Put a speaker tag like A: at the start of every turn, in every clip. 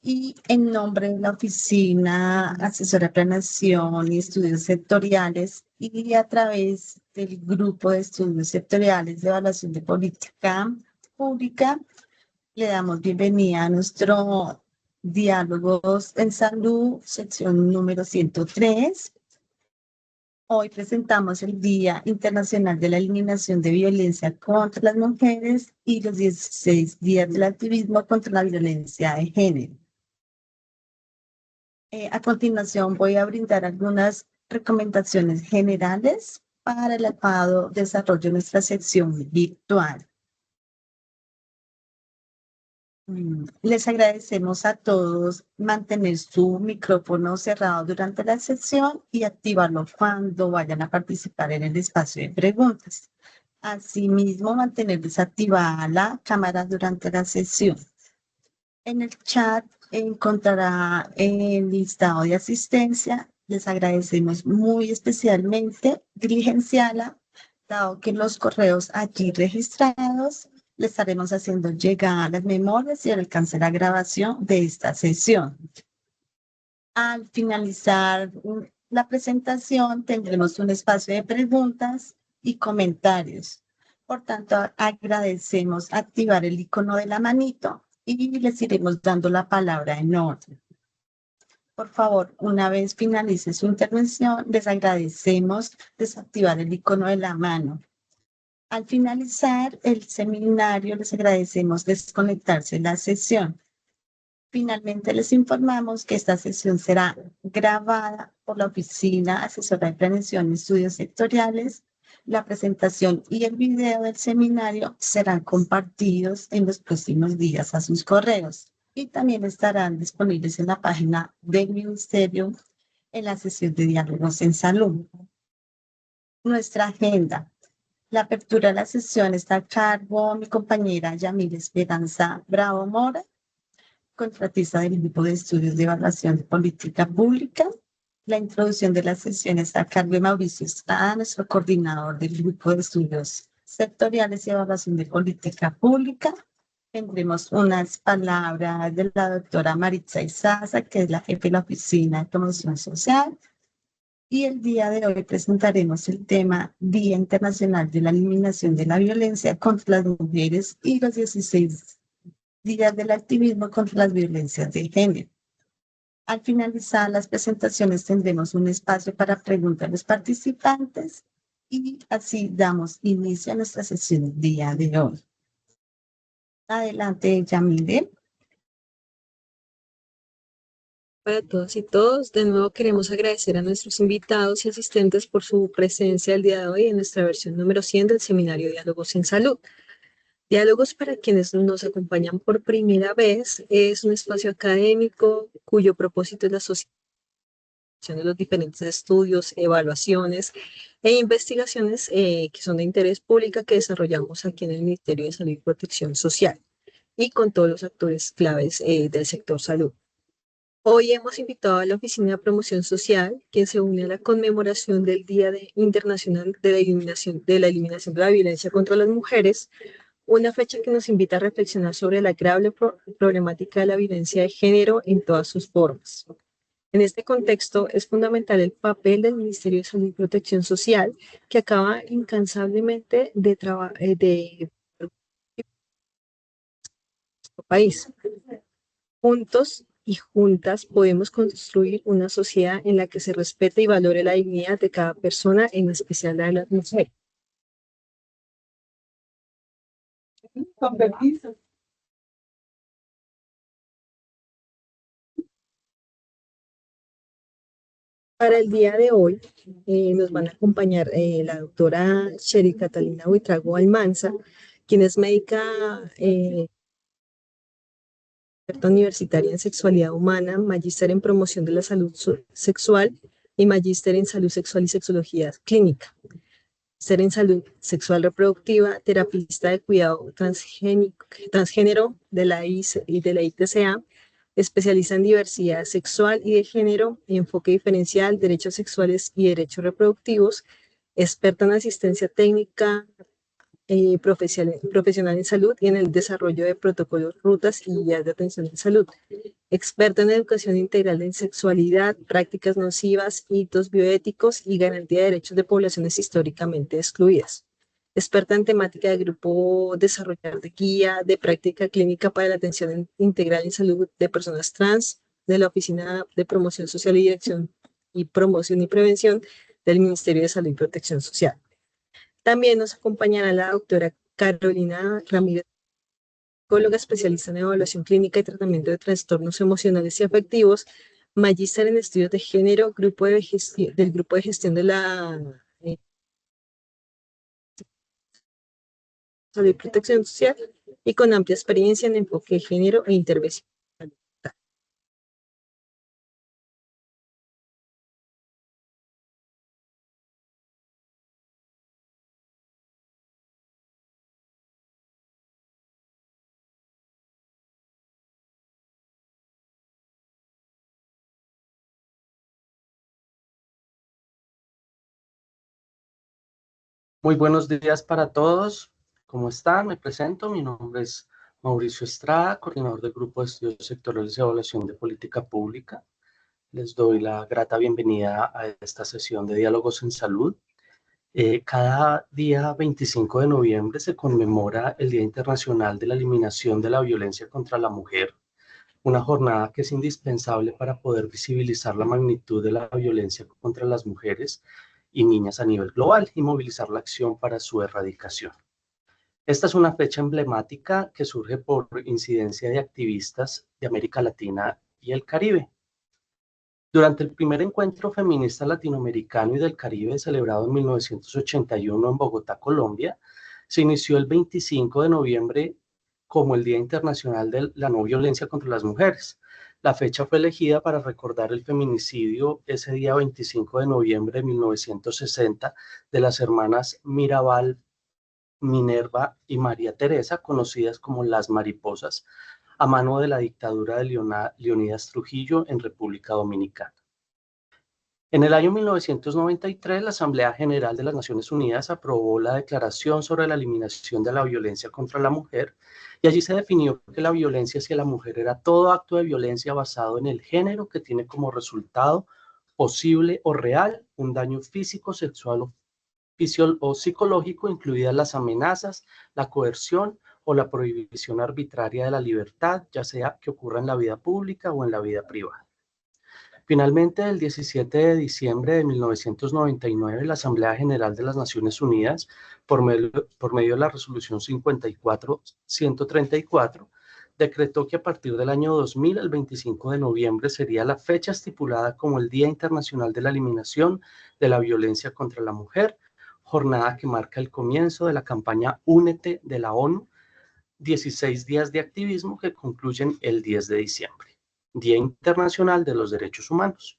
A: Y en nombre de la Oficina Asesora de Planeación y Estudios Sectoriales y a través del Grupo de Estudios Sectoriales de Evaluación de Política Pública, le damos bienvenida a nuestro Diálogos en Salud, sección número 103. Hoy presentamos el Día Internacional de la Eliminación de Violencia contra las Mujeres y los 16 días del activismo contra la violencia de género. A continuación voy a brindar algunas recomendaciones generales para el adecuado desarrollo de nuestra sección virtual. Les agradecemos a todos mantener su micrófono cerrado durante la sesión y activarlo cuando vayan a participar en el espacio de preguntas. Asimismo, mantener desactivada la cámara durante la sesión. En el chat encontrará el listado de asistencia. Les agradecemos muy especialmente diligenciarla, dado que los correos allí registrados le estaremos haciendo llegar las memorias y el alcance de la grabación de esta sesión. Al finalizar la presentación, tendremos un espacio de preguntas y comentarios. Por tanto, agradecemos activar el icono de la manito y les iremos dando la palabra en orden. Por favor, una vez finalice su intervención, les agradecemos desactivar el icono de la mano. Al finalizar el seminario, les agradecemos desconectarse de la sesión. Finalmente, les informamos que esta sesión será grabada por la Oficina Asesora de Planeación y Estudios Sectoriales. La presentación y el video del seminario serán compartidos en los próximos días a sus correos y también estarán disponibles en la página del Ministerio en la sesión de Diálogos en Salud. Nuestra agenda. La apertura de la sesión está a cargo de mi compañera Yamil Esperanza Bravo Mora, contratista del Grupo de Estudios de Evaluación de Política Pública. La introducción de la sesión está a cargo de Mauricio Estrada, nuestro coordinador del Grupo de Estudios Sectoriales y Evaluación de Política Pública. Tendremos unas palabras de la doctora Maritza Izaza, que es la jefe de la Oficina de Promoción Social. Y el día de hoy presentaremos el tema Día Internacional de la Eliminación de la Violencia contra las Mujeres y los 16 días del activismo contra las violencias de género. Al finalizar las presentaciones tendremos un espacio para preguntas a los participantes y así damos inicio a nuestra sesión del día de hoy. Adelante, Yamile.
B: Para todas y todos, de nuevo queremos agradecer a nuestros invitados y asistentes por su presencia el día de hoy en nuestra versión número 100 del seminario Diálogos en Salud. Diálogos, para quienes nos acompañan por primera vez, es un espacio académico cuyo propósito es la asociación de los diferentes estudios, evaluaciones e investigaciones que son de interés público que desarrollamos aquí en el Ministerio de Salud y Protección Social y con todos los actores claves del sector salud. Hoy hemos invitado a la Oficina de Promoción Social, que se une a la conmemoración del Día Internacional de la Eliminación de la Violencia contra las Mujeres, una fecha que nos invita a reflexionar sobre la grave problemática de la violencia de género en todas sus formas. En este contexto, es fundamental el papel del Ministerio de Salud y Protección Social, que acaba incansablemente de trabajar en nuestro país. Juntos y juntas podemos construir una sociedad en la que se respete y valore la dignidad de cada persona, en especial la de las mujeres. Con permiso. Para el día de hoy nos van a acompañar la doctora Sherry Catalina Buitrago Almanza, quien es médica experta universitaria en sexualidad humana, magíster en promoción de la salud sexual y magíster en salud sexual y sexología clínica. Ser en salud sexual reproductiva, terapista de cuidado transgénero de la ITCA, especializa en diversidad sexual y de género, enfoque diferencial, derechos sexuales y derechos reproductivos, experta en asistencia técnica profesional en salud y en el desarrollo de protocolos, rutas y guías de atención en salud. experta en educación integral en sexualidad, prácticas nocivas, hitos bioéticos y garantía de derechos de poblaciones históricamente excluidas. Experta en temática de grupo desarrollar de guía de práctica clínica para la atención integral en salud de personas trans, de la Oficina de Promoción Social y Dirección y Promoción y Prevención del Ministerio de Salud y Protección Social. También nos acompañará la doctora Carolina Ramírez, psicóloga especialista en evaluación clínica y tratamiento de trastornos emocionales y afectivos, magíster en estudios de género, del grupo de gestión de la salud y protección social y con amplia experiencia en enfoque de género e intervención.
C: Muy buenos días para todos. ¿Cómo están? Me presento. Mi nombre es Mauricio Estrada, coordinador del Grupo de Estudios Sectoriales de Evaluación de Política Pública. Les doy la grata bienvenida a esta sesión de Diálogos en Salud. Cada día 25 de noviembre se conmemora el Día Internacional de la Eliminación de la Violencia contra la Mujer, una jornada que es indispensable para poder visibilizar la magnitud de la violencia contra las mujeres y niñas a nivel global y movilizar la acción para su erradicación. Esta es una fecha emblemática que surge por incidencia de activistas de América Latina y el Caribe. Durante el primer encuentro feminista latinoamericano y del Caribe, celebrado en 1981 en Bogotá, Colombia, se inició el 25 de noviembre como el Día Internacional de la No Violencia contra las Mujeres. La fecha fue elegida para recordar el feminicidio ese día 25 de noviembre de 1960 de las hermanas Mirabal, Minerva y María Teresa, conocidas como las mariposas, a mano de la dictadura de Leonidas Trujillo en República Dominicana. En el año 1993, la Asamblea General de las Naciones Unidas aprobó la Declaración sobre la Eliminación de la Violencia contra la Mujer, y allí se definió que la violencia hacia la mujer era todo acto de violencia basado en el género que tiene como resultado posible o real un daño físico, sexual o psicológico, incluidas las amenazas, la coerción o la prohibición arbitraria de la libertad, ya sea que ocurra en la vida pública o en la vida privada. Finalmente, el 17 de diciembre de 1999, la Asamblea General de las Naciones Unidas, por medio de la Resolución 54-134, decretó que a partir del año 2000, el 25 de noviembre, sería la fecha estipulada como el Día Internacional de la Eliminación de la Violencia contra la Mujer, jornada que marca el comienzo de la campaña Únete de la ONU, 16 días de activismo que concluyen el 10 de diciembre. Día Internacional de los Derechos Humanos.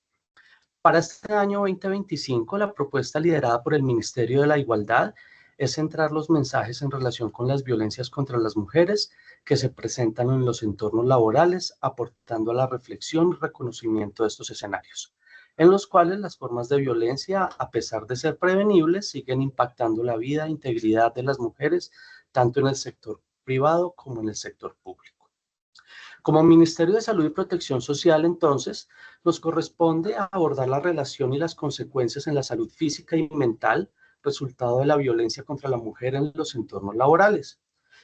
C: Para este año 2025, la propuesta liderada por el Ministerio de la Igualdad es centrar los mensajes en relación con las violencias contra las mujeres que se presentan en los entornos laborales, aportando a la reflexión y reconocimiento de estos escenarios, en los cuales las formas de violencia, a pesar de ser prevenibles, siguen impactando la vida e integridad de las mujeres, tanto en el sector privado como en el sector público. Como Ministerio de Salud y Protección Social, entonces, nos corresponde abordar la relación y las consecuencias en la salud física y mental, resultado de la violencia contra la mujer en los entornos laborales.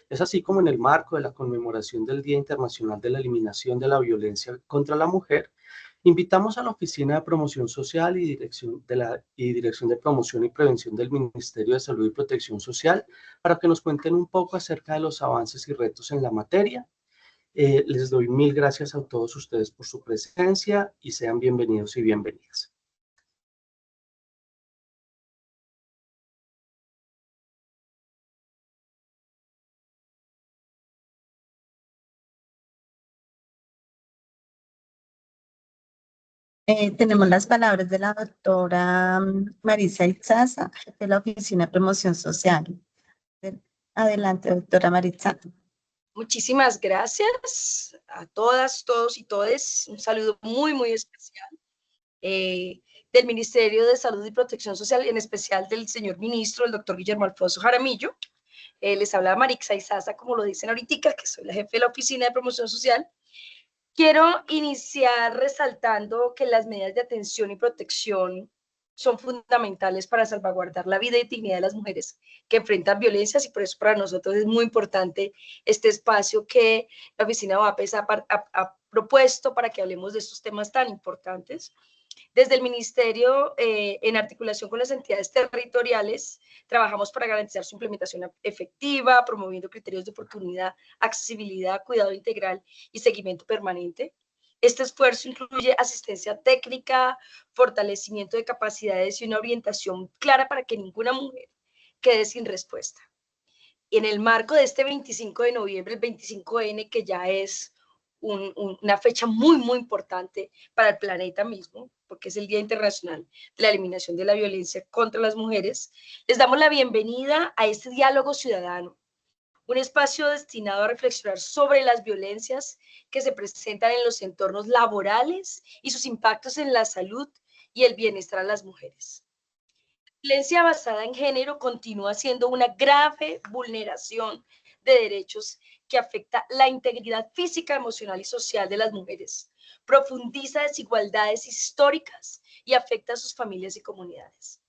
C: Es así como en el marco de la conmemoración del Día Internacional de la Eliminación de la Violencia contra la Mujer, invitamos a la Oficina de Promoción Social y Dirección de Promoción y Prevención del Ministerio de Salud y Protección Social para que nos cuenten un poco acerca de los avances y retos en la materia. Les doy mil gracias a todos ustedes por su presencia y sean bienvenidos y bienvenidas.
A: Tenemos las palabras de la doctora Marisa Izaza, de la Oficina de Promoción Social. Adelante, doctora Marisa.
D: Muchísimas gracias a todas, todos y todes. Un saludo muy, muy especial del Ministerio de Salud y Protección Social, en especial del señor ministro, el doctor Guillermo Alfonso Jaramillo. Les habla Marisa Izaza, como lo dicen ahorita, que soy la jefe de la Oficina de Promoción Social. Quiero iniciar resaltando que las medidas de atención y protección son fundamentales para salvaguardar la vida y dignidad de las mujeres que enfrentan violencias, y por eso para nosotros es muy importante este espacio que la oficina OAPES ha propuesto para que hablemos de estos temas tan importantes. Desde el Ministerio, en articulación con las entidades territoriales, trabajamos para garantizar su implementación efectiva, promoviendo criterios de oportunidad, accesibilidad, cuidado integral y seguimiento permanente. Este esfuerzo incluye asistencia técnica, fortalecimiento de capacidades y una orientación clara para que ninguna mujer quede sin respuesta. Y en el marco de este 25 de noviembre, el 25N, que ya es una fecha muy, muy importante para el planeta mismo, porque es el Día Internacional de la Eliminación de la Violencia contra las Mujeres, les damos la bienvenida a este diálogo ciudadano, un espacio destinado a reflexionar sobre las violencias que se presentan en los entornos laborales y sus impactos en la salud y el bienestar de las mujeres. La violencia basada en género continúa siendo una grave vulneración de derechos que afecta la integridad física, emocional y social de las mujeres, profundiza desigualdades históricas y afecta a sus familias y comunidades.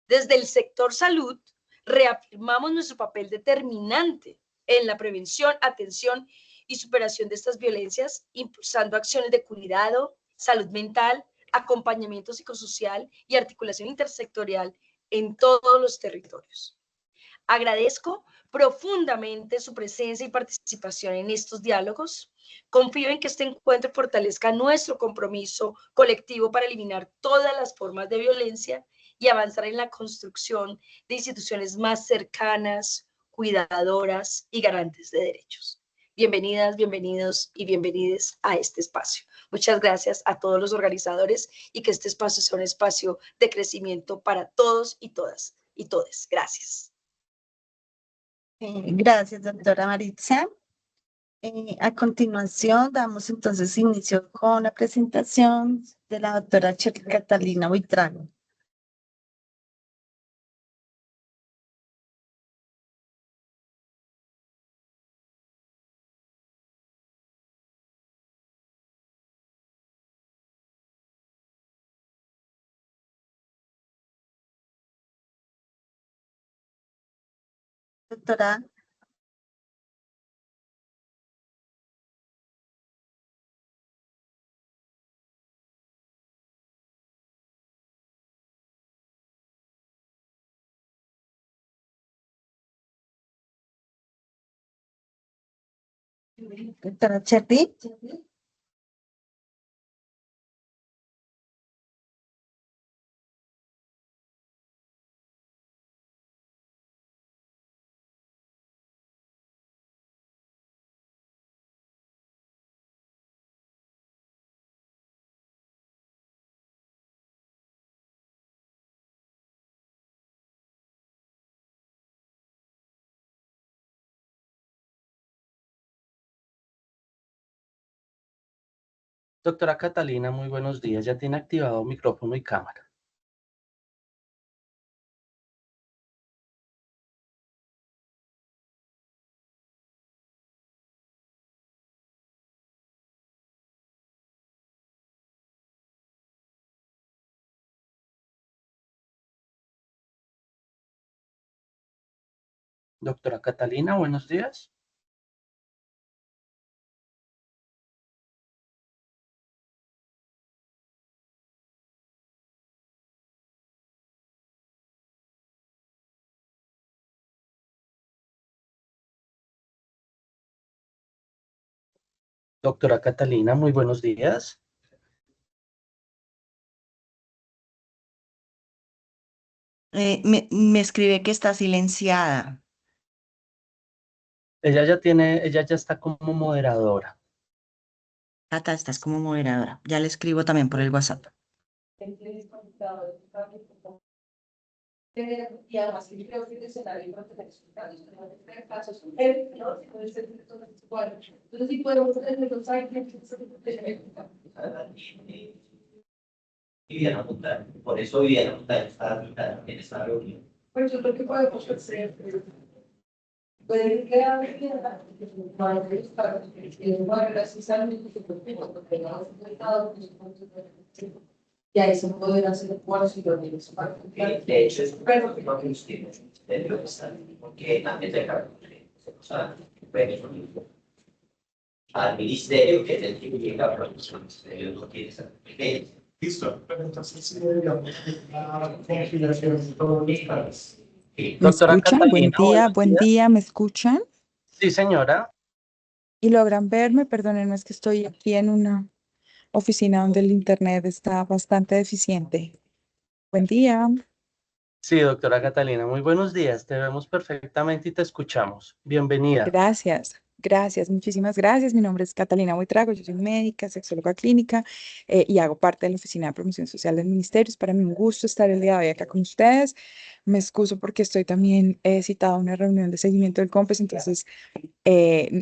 D: Desde el sector salud, reafirmamos nuestro papel determinante en la prevención, atención y superación de estas violencias, impulsando acciones de cuidado, salud mental, acompañamiento psicosocial y articulación intersectorial en todos los territorios. Agradezco profundamente su presencia y participación en estos diálogos. Confío en que este encuentro fortalezca nuestro compromiso colectivo para eliminar todas las formas de violencia y avanzar en la construcción de instituciones más cercanas, cuidadoras y garantes de derechos. Bienvenidas, bienvenidos y bienvenides a este espacio. Muchas gracias a todos los organizadores y que este espacio sea un espacio de crecimiento para todos y todas y todes. Gracias.
A: Gracias, doctora Maritza. A continuación, damos entonces inicio con la presentación de la doctora Catalina Buitrago. Doctora. Doctora Cherry.
C: Doctora Catalina, muy buenos días. Ya tiene activado micrófono y cámara. Doctora Catalina, buenos días. Doctora Catalina, muy buenos días.
E: Me escribe que está silenciada.
C: Ella ya está como moderadora.
E: Tata, estás como moderadora. Ya le escribo también por el WhatsApp.
F: Y además que yo creo que el escenario entonces sí podemos tener los
G: por eso Viviana está en esta reunión.
F: Pues yo creo que podemos hacer Puede quedar para que gracias a mí, porque no has enfrentado y ahí se pueden hacer esfuerzos y lo que les falta.
G: De hecho, es lo que no tiene el Ministerio de Salud, porque también dejaron al Ministerio, que es el que llega, pero el Ministerio no tiene esa competencia.
H: Listo, pero entonces sí deberíamos tener una conciliación de todos los países.
G: Sí.
I: ¿Me
C: Doctora
I: escuchan?
C: Catalina, buenos
I: Buen
C: días.
I: día, ¿me escuchan?
C: Sí, señora.
I: ¿Y logran verme? Perdónenme, es que estoy aquí en una oficina donde el internet está bastante deficiente. Buen día.
C: Sí, doctora Catalina, muy buenos días. Te vemos perfectamente y te escuchamos. Bienvenida.
I: Gracias, muchísimas gracias. Mi nombre es Catalina Buitrago, yo soy médica, sexóloga clínica y hago parte de la Oficina de Promoción Social del Ministerio. Es para mí un gusto estar el día de hoy acá con ustedes. Me excuso porque estoy también citada a una reunión de seguimiento del COMPES, entonces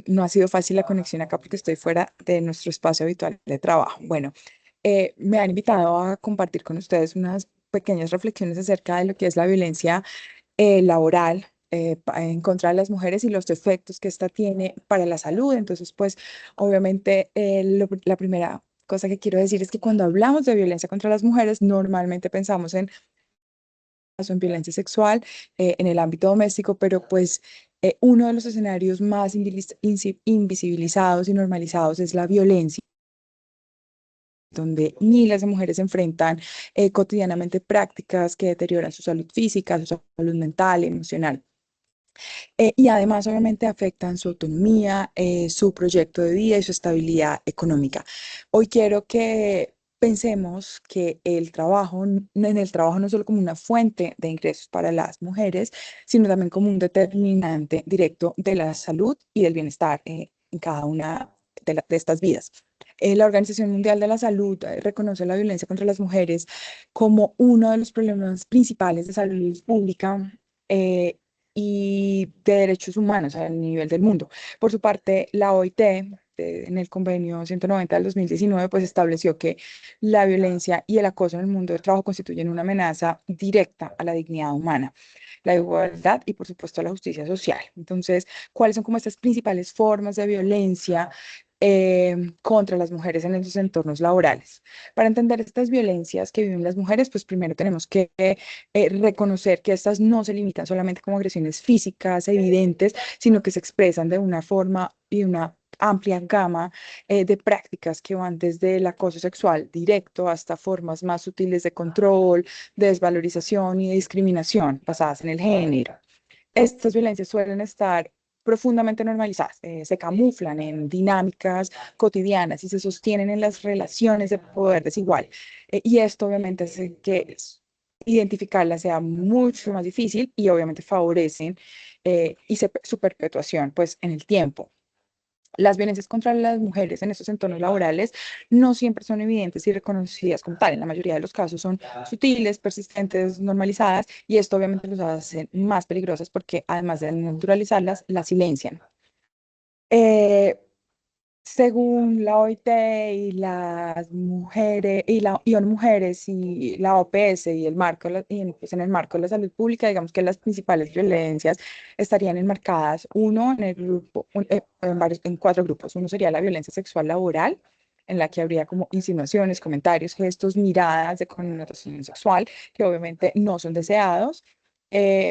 I: no ha sido fácil la conexión acá porque estoy fuera de nuestro espacio habitual de trabajo. Bueno, me han invitado a compartir con ustedes unas pequeñas reflexiones acerca de lo que es la violencia laboral en contra de las mujeres y los efectos que esta tiene para la salud. Entonces, pues, obviamente, la primera cosa que quiero decir es que cuando hablamos de violencia contra las mujeres, normalmente pensamos en violencia sexual en el ámbito doméstico, pero pues uno de los escenarios más invisibilizados y normalizados es la violencia, donde miles de mujeres enfrentan cotidianamente prácticas que deterioran su salud física, su salud mental, emocional. Y además, obviamente, afectan su autonomía, su proyecto de vida y su estabilidad económica. Hoy quiero que pensemos que en el trabajo no solo como una fuente de ingresos para las mujeres, sino también como un determinante directo de la salud y del bienestar en cada una de estas vidas. La Organización Mundial de la Salud reconoce la violencia contra las mujeres como uno de los problemas principales de salud pública y de derechos humanos a nivel del mundo. Por su parte, la OIT, en el convenio 190 del 2019, pues estableció que la violencia y el acoso en el mundo del trabajo constituyen una amenaza directa a la dignidad humana, la igualdad y, por supuesto, a la justicia social. Entonces, ¿cuáles son como estas principales formas de violencia contra las mujeres en esos entornos laborales? Para entender estas violencias que viven las mujeres, pues primero tenemos que reconocer que estas no se limitan solamente como agresiones físicas evidentes, sino que se expresan de una forma y una amplia gama de prácticas que van desde el acoso sexual directo hasta formas más sutiles de control, de desvalorización y de discriminación basadas en el género. Estas violencias suelen estar profundamente normalizadas, se camuflan en dinámicas cotidianas y se sostienen en las relaciones de poder desigual. Y esto obviamente hace que identificarlas sea mucho más difícil y obviamente favorecen su perpetuación pues en el tiempo. Las violencias contra las mujeres en estos entornos laborales no siempre son evidentes y reconocidas como tal. En la mayoría de los casos son sutiles, persistentes, normalizadas, y esto obviamente los hace más peligrosas porque además de naturalizarlas, las silencian. Eh, Según la OIT y las mujeres y la ONU Mujeres y la OPS y el marco pues en el marco de la salud pública, digamos que las principales violencias estarían enmarcadas uno en el grupo en cuatro grupos. Uno sería la violencia sexual laboral, en la que habría como insinuaciones, comentarios, gestos, miradas de connotación sexual que obviamente no son deseados.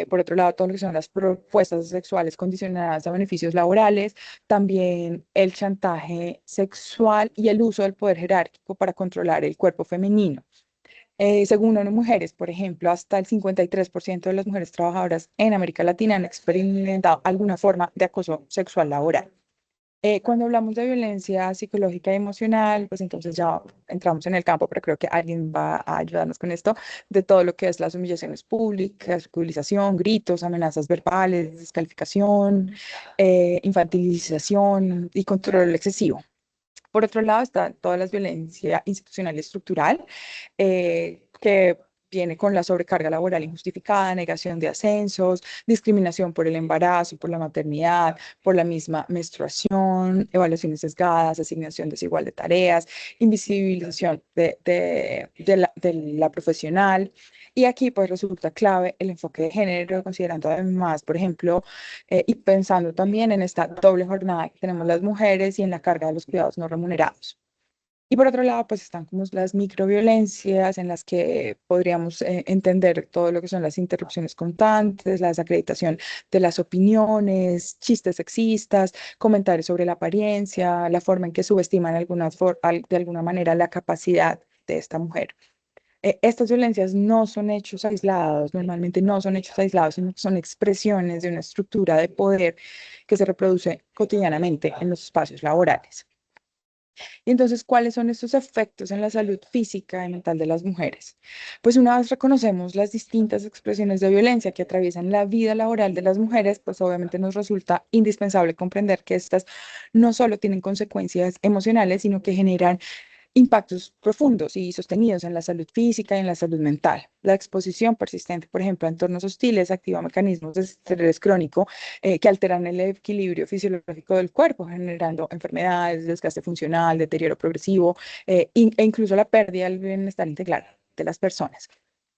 I: Por otro lado, todo lo que son las propuestas sexuales condicionadas a beneficios laborales, también el chantaje sexual y el uso del poder jerárquico para controlar el cuerpo femenino. Según ONU Mujeres, por ejemplo, hasta el 53% de las mujeres trabajadoras en América Latina han experimentado alguna forma de acoso sexual laboral. Cuando hablamos de violencia psicológica y emocional, pues entonces ya entramos en el campo, pero creo que alguien va a ayudarnos con esto, de todo lo que es las humillaciones públicas, ridiculización, gritos, amenazas verbales, descalificación, infantilización y control excesivo. Por otro lado, está toda la violencia institucional y estructural, que viene con la sobrecarga laboral injustificada, negación de ascensos, discriminación por el embarazo, por la maternidad, por la misma menstruación, evaluaciones sesgadas, asignación desigual de tareas, invisibilización de la profesional. Y aquí pues resulta clave el enfoque de género, considerando además, por ejemplo, y pensando también en esta doble jornada que tenemos las mujeres y en la carga de los cuidados no remunerados. Y por otro lado, pues están como las microviolencias en las que podríamos entender todo lo que son las interrupciones constantes, la desacreditación de las opiniones, chistes sexistas, comentarios sobre la apariencia, la forma en que subestiman de alguna manera la capacidad de esta mujer. Estas violencias no son hechos aislados, normalmente no son hechos aislados, sino que son expresiones de una estructura de poder que se reproduce cotidianamente en los espacios laborales. Y entonces, ¿cuáles son estos efectos en la salud física y mental de las mujeres? Pues una vez reconocemos las distintas expresiones de violencia que atraviesan la vida laboral de las mujeres, pues obviamente nos resulta indispensable comprender que estas no solo tienen consecuencias emocionales, sino que generan impactos profundos y sostenidos en la salud física y en la salud mental. La exposición persistente, por ejemplo, a entornos hostiles activa mecanismos de estrés crónico que alteran el equilibrio fisiológico del cuerpo, generando enfermedades, desgaste funcional, deterioro progresivo e incluso la pérdida del bienestar integral de las personas.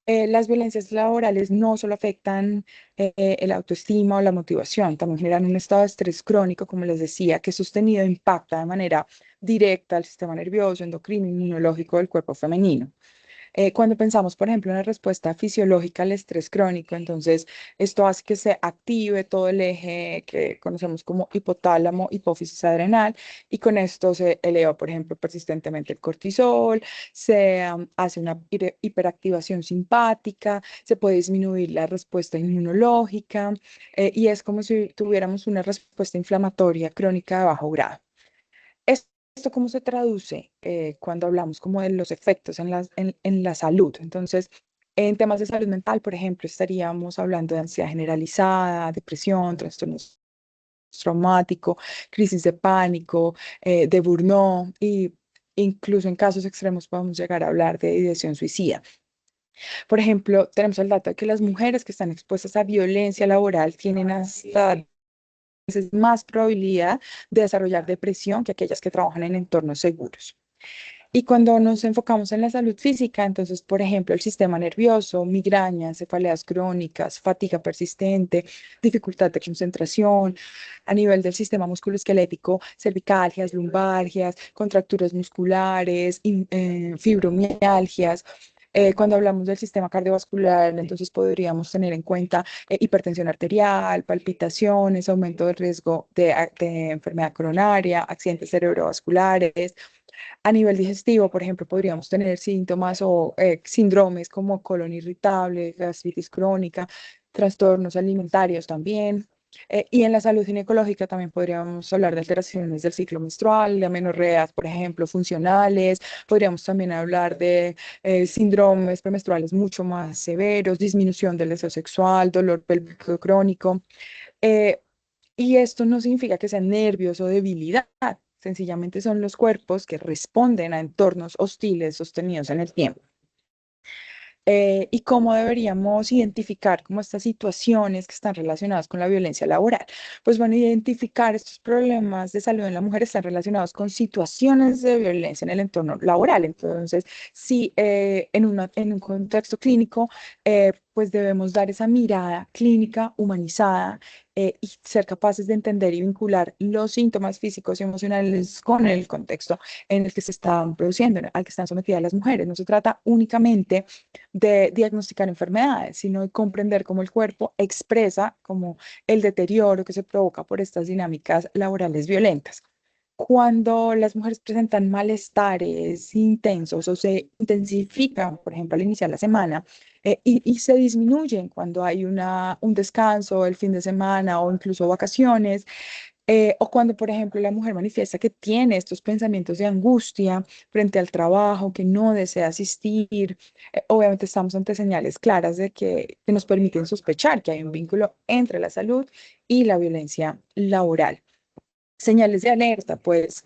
I: Las violencias laborales no solo afectan el autoestima o la motivación, también generan un estado de estrés crónico, como les decía, que sostenido impacta de manera directa al sistema nervioso, endocrino, inmunológico del cuerpo femenino. Cuando pensamos, por ejemplo, en la respuesta fisiológica al estrés crónico, entonces esto hace que se active todo el eje que conocemos como hipotálamo, hipófisis adrenal, y con esto se eleva, por ejemplo, persistentemente el cortisol, se hace una hiperactivación simpática, se puede disminuir la respuesta inmunológica, y es como si tuviéramos una respuesta inflamatoria crónica de bajo grado. ¿Esto cómo se traduce cuando hablamos como de los efectos en la salud? Entonces, en temas de salud mental, por ejemplo, estaríamos hablando de ansiedad generalizada, depresión, trastornos traumático, crisis de pánico, de burnout y incluso en casos extremos podemos llegar a hablar de ideación suicida. Por ejemplo, tenemos el dato de que las mujeres que están expuestas a violencia laboral tienen hasta veces más probabilidad de desarrollar depresión que aquellas que trabajan en entornos seguros. Y cuando nos enfocamos en la salud física, entonces, por ejemplo, el sistema nervioso, migrañas, cefaleas crónicas, fatiga persistente, dificultad de concentración, a nivel del sistema musculoesquelético, cervicalgias, lumbalgias, contracturas musculares, fibromialgias. Cuando hablamos del sistema cardiovascular, entonces podríamos tener en cuenta hipertensión arterial, palpitaciones, aumento del riesgo de enfermedad coronaria, accidentes cerebrovasculares. A nivel digestivo, por ejemplo, podríamos tener síntomas o síndromes como colon irritable, gastritis crónica, trastornos alimentarios también. Y en la salud ginecológica también podríamos hablar de alteraciones del ciclo menstrual, de amenorreas, por ejemplo, funcionales. Podríamos también hablar de síndromes premenstruales mucho más severos, disminución del deseo sexual, dolor pélvico crónico. Eh, y esto no significa que sean nervios o debilidad, sencillamente son los cuerpos que responden a entornos hostiles sostenidos en el tiempo. Y cómo deberíamos identificar como estas situaciones que están relacionadas con la violencia laboral. Pues bueno, identificar estos problemas de salud en la mujer están relacionados con situaciones de violencia en el entorno laboral. Entonces, si en un contexto clínico, pues debemos dar esa mirada clínica humanizada y ser capaces de entender y vincular los síntomas físicos y emocionales con el contexto en el que se están produciendo, al que están sometidas las mujeres. No se trata únicamente de diagnosticar enfermedades, sino de comprender cómo el cuerpo expresa como el deterioro que se provoca por estas dinámicas laborales violentas. Cuando las mujeres presentan malestares intensos o se intensifican, por ejemplo, al iniciar la semana, y se disminuyen cuando hay un descanso, el fin de semana o incluso vacaciones, o cuando, por ejemplo, la mujer manifiesta que tiene estos pensamientos de angustia frente al trabajo, que no desea asistir, obviamente estamos ante señales claras de que nos permiten sospechar que hay un vínculo entre la salud y la violencia laboral. Señales de alerta, pues,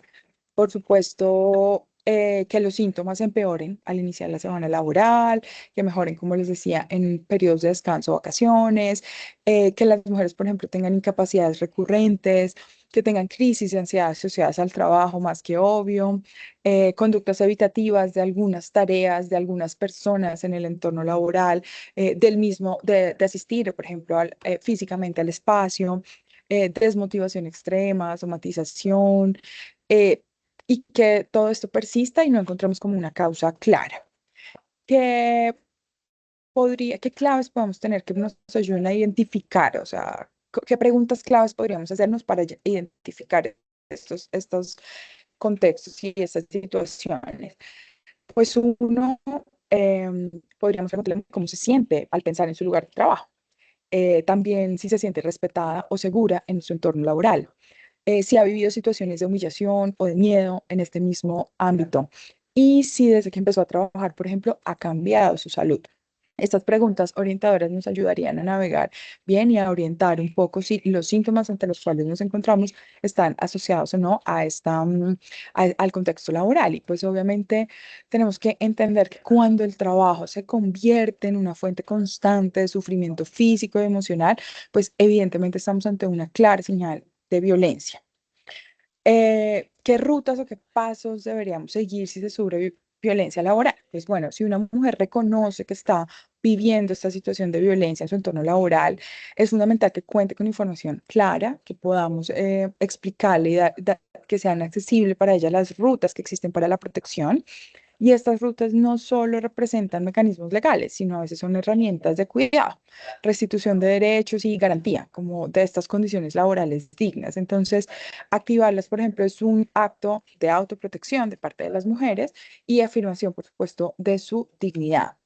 I: por supuesto, que los síntomas empeoren al iniciar la semana laboral, que mejoren, como les decía, en periodos de descanso, vacaciones, que las mujeres, por ejemplo, tengan incapacidades recurrentes, que tengan crisis de ansiedad asociadas al trabajo, más que obvio, conductas evitativas de algunas tareas, de algunas personas en el entorno laboral, de asistir, por ejemplo, físicamente al espacio, desmotivación extrema, somatización, eh, y que todo esto persista y no encontramos como una causa clara. ¿Qué qué claves podemos tener que nos ayuden a identificar? O sea, ¿qué preguntas claves podríamos hacernos para identificar estos contextos y estas situaciones? Pues uno, podríamos preguntarle cómo se siente al pensar en su lugar de trabajo. También si se siente respetada o segura en su entorno laboral. Si ha vivido situaciones de humillación o de miedo en este mismo ámbito. Y si desde que empezó a trabajar, por ejemplo, ha cambiado su salud. Estas preguntas orientadoras nos ayudarían a navegar bien y a orientar un poco si los síntomas ante los cuales nos encontramos están asociados o no a al contexto laboral. Y pues obviamente tenemos que entender que cuando el trabajo se convierte en una fuente constante de sufrimiento físico y emocional, pues evidentemente estamos ante una clara señal de violencia. ¿Qué rutas o qué pasos deberíamos seguir si se sufre violencia laboral? Pues bueno, si una mujer reconoce que está viviendo esta situación de violencia en su entorno laboral, es fundamental que cuente con información clara, que podamos explicarle y que sean accesibles para ella las rutas que existen para la protección. Y estas rutas no solo representan mecanismos legales, sino a veces son herramientas de cuidado, restitución de derechos y garantía, como de estas condiciones laborales dignas. Entonces, activarlas, por ejemplo, es un acto de autoprotección de parte de las mujeres y afirmación, por supuesto, de su dignidad.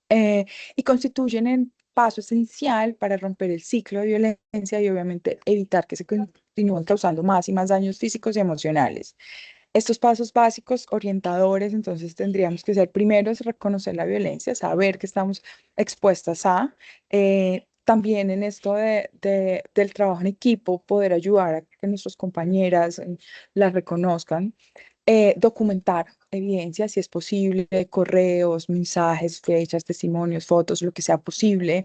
I: Y constituyen un paso esencial para romper el ciclo de violencia y obviamente evitar que se continúen causando más y más daños físicos y emocionales. Estos pasos básicos orientadores, entonces tendríamos que ser primero es reconocer la violencia, saber que estamos expuestas también en esto del trabajo en equipo, poder ayudar a que nuestras compañeras las reconozcan, documentar evidencia, si es posible, correos, mensajes, fechas, testimonios, fotos, lo que sea posible,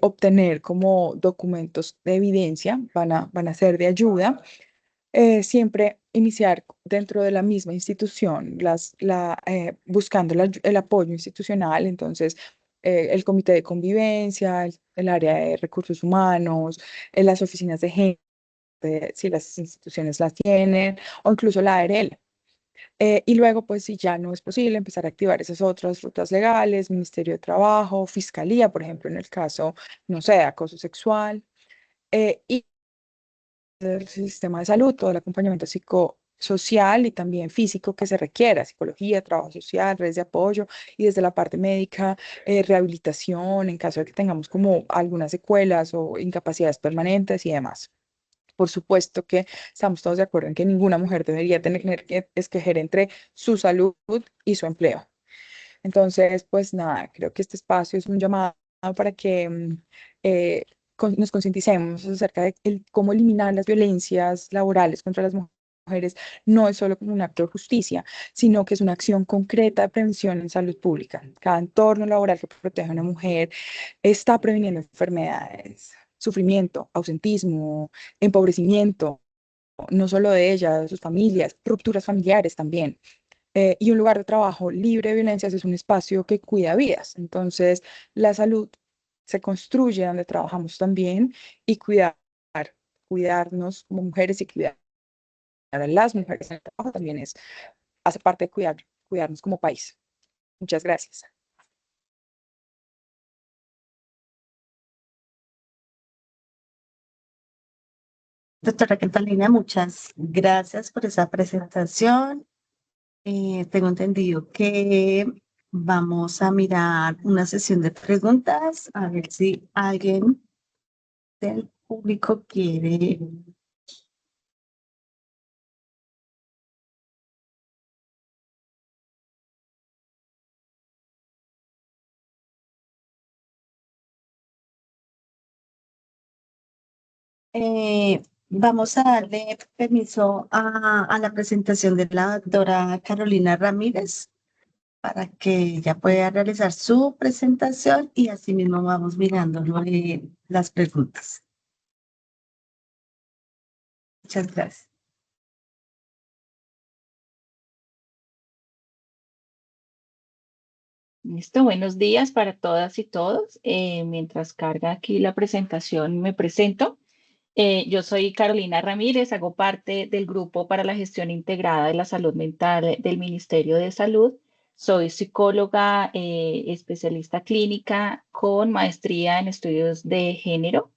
I: obtener como documentos de evidencia, van a ser de ayuda. Siempre iniciar dentro de la misma institución, buscando el apoyo institucional, entonces el comité de convivencia, el área de recursos humanos, las oficinas de gente, si las instituciones las tienen, o incluso la ARL. Y luego, pues si ya no es posible, empezar a activar esas otras rutas legales, Ministerio de Trabajo, Fiscalía, por ejemplo, en el caso, no sé, de acoso sexual. Y del sistema de salud, todo el acompañamiento psicosocial y también físico que se requiera, psicología, trabajo social, redes de apoyo y desde la parte médica, rehabilitación en caso de que tengamos como algunas secuelas o incapacidades permanentes y demás. Por supuesto que estamos todos de acuerdo en que ninguna mujer debería tener que escoger entre su salud y su empleo. Entonces, pues nada, creo que este espacio es un llamado para que nos concienticemos acerca de cómo eliminar las violencias laborales contra las mujeres. No es solo como un acto de justicia, sino que es una acción concreta de prevención en salud pública. Cada entorno laboral que protege a una mujer está previniendo enfermedades, sufrimiento, ausentismo, empobrecimiento, no solo de ella, de sus familias, rupturas familiares también. Y un lugar de trabajo libre de violencias es un espacio que cuida vidas. Entonces, la salud se construye donde trabajamos también y cuidarnos como mujeres y cuidar a las mujeres en el trabajo también hace parte de cuidarnos como país. Muchas gracias.
A: Doctora Catalina, muchas gracias por esa presentación. Tengo entendido que vamos a mirar una sesión de preguntas, a ver si alguien del público quiere. Vamos a darle permiso a la presentación de la doctora Carolina Ramírez para que ella pueda realizar su presentación y asimismo vamos mirando las preguntas. Muchas gracias.
J: Listo, buenos días para todas y todos. Mientras carga aquí la presentación, me presento. Yo soy Carolina Ramírez, hago parte del Grupo para la Gestión Integrada de la Salud Mental del Ministerio de Salud. Soy psicóloga, especialista clínica con maestría en estudios de género.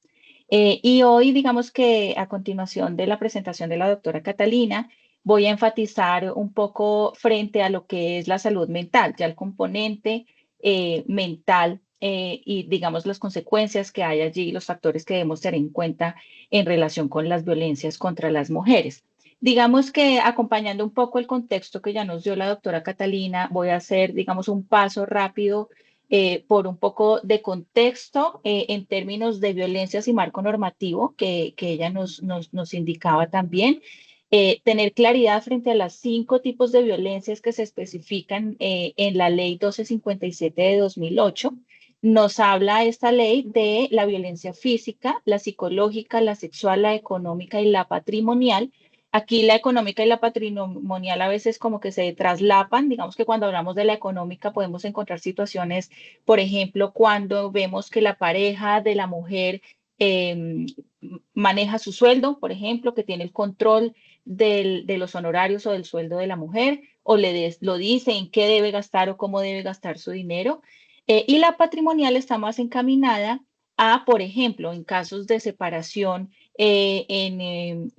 J: Y hoy, digamos que a continuación de la presentación de la doctora Catalina, voy a enfatizar un poco frente a lo que es la salud mental, ya el componente mental y digamos las consecuencias que hay allí, los factores que debemos tener en cuenta en relación con las violencias contra las mujeres. Digamos que acompañando un poco el contexto que ya nos dio la doctora Catalina, voy a hacer, digamos, un paso rápido por un poco de contexto en términos de violencias y marco normativo que ella nos indicaba también. Tener claridad frente a los 5 tipos de violencias que se especifican en la ley 1257 de 2008. Nos habla esta ley de la violencia física, la psicológica, la sexual, la económica y la patrimonial. Aquí la económica y la patrimonial a veces como que se traslapan. Digamos que cuando hablamos de la económica podemos encontrar situaciones, por ejemplo, cuando vemos que la pareja de la mujer maneja su sueldo, por ejemplo, que tiene el control de los honorarios o del sueldo de la mujer, o lo dice en qué debe gastar o cómo debe gastar su dinero. Y la patrimonial está más encaminada a, por ejemplo, en casos de separación, en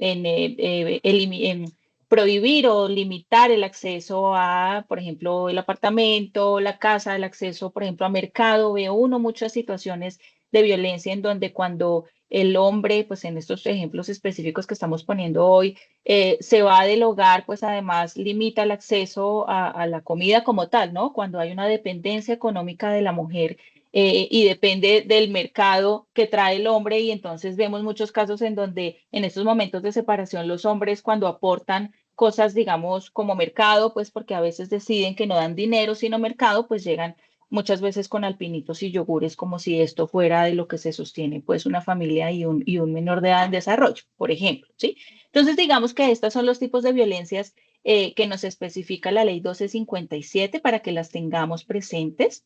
J: prohibir o limitar el acceso a, por ejemplo, el apartamento, la casa, el acceso, por ejemplo, a mercado. Veo uno muchas situaciones de violencia en donde cuando el hombre, pues en estos ejemplos específicos que estamos poniendo hoy, se va del hogar, pues además limita el acceso a la comida como tal, ¿no? Cuando hay una dependencia económica de la mujer y depende del mercado que trae el hombre y entonces vemos muchos casos en donde en estos momentos de separación los hombres cuando aportan cosas, digamos, como mercado, pues porque a veces deciden que no dan dinero sino mercado, pues llegan muchas veces con alpinitos y yogures como si esto fuera de lo que se sostiene pues una familia y un menor de edad en desarrollo, por ejemplo, ¿sí? Entonces digamos que estos son los tipos de violencias que nos especifica la ley 1257 para que las tengamos presentes.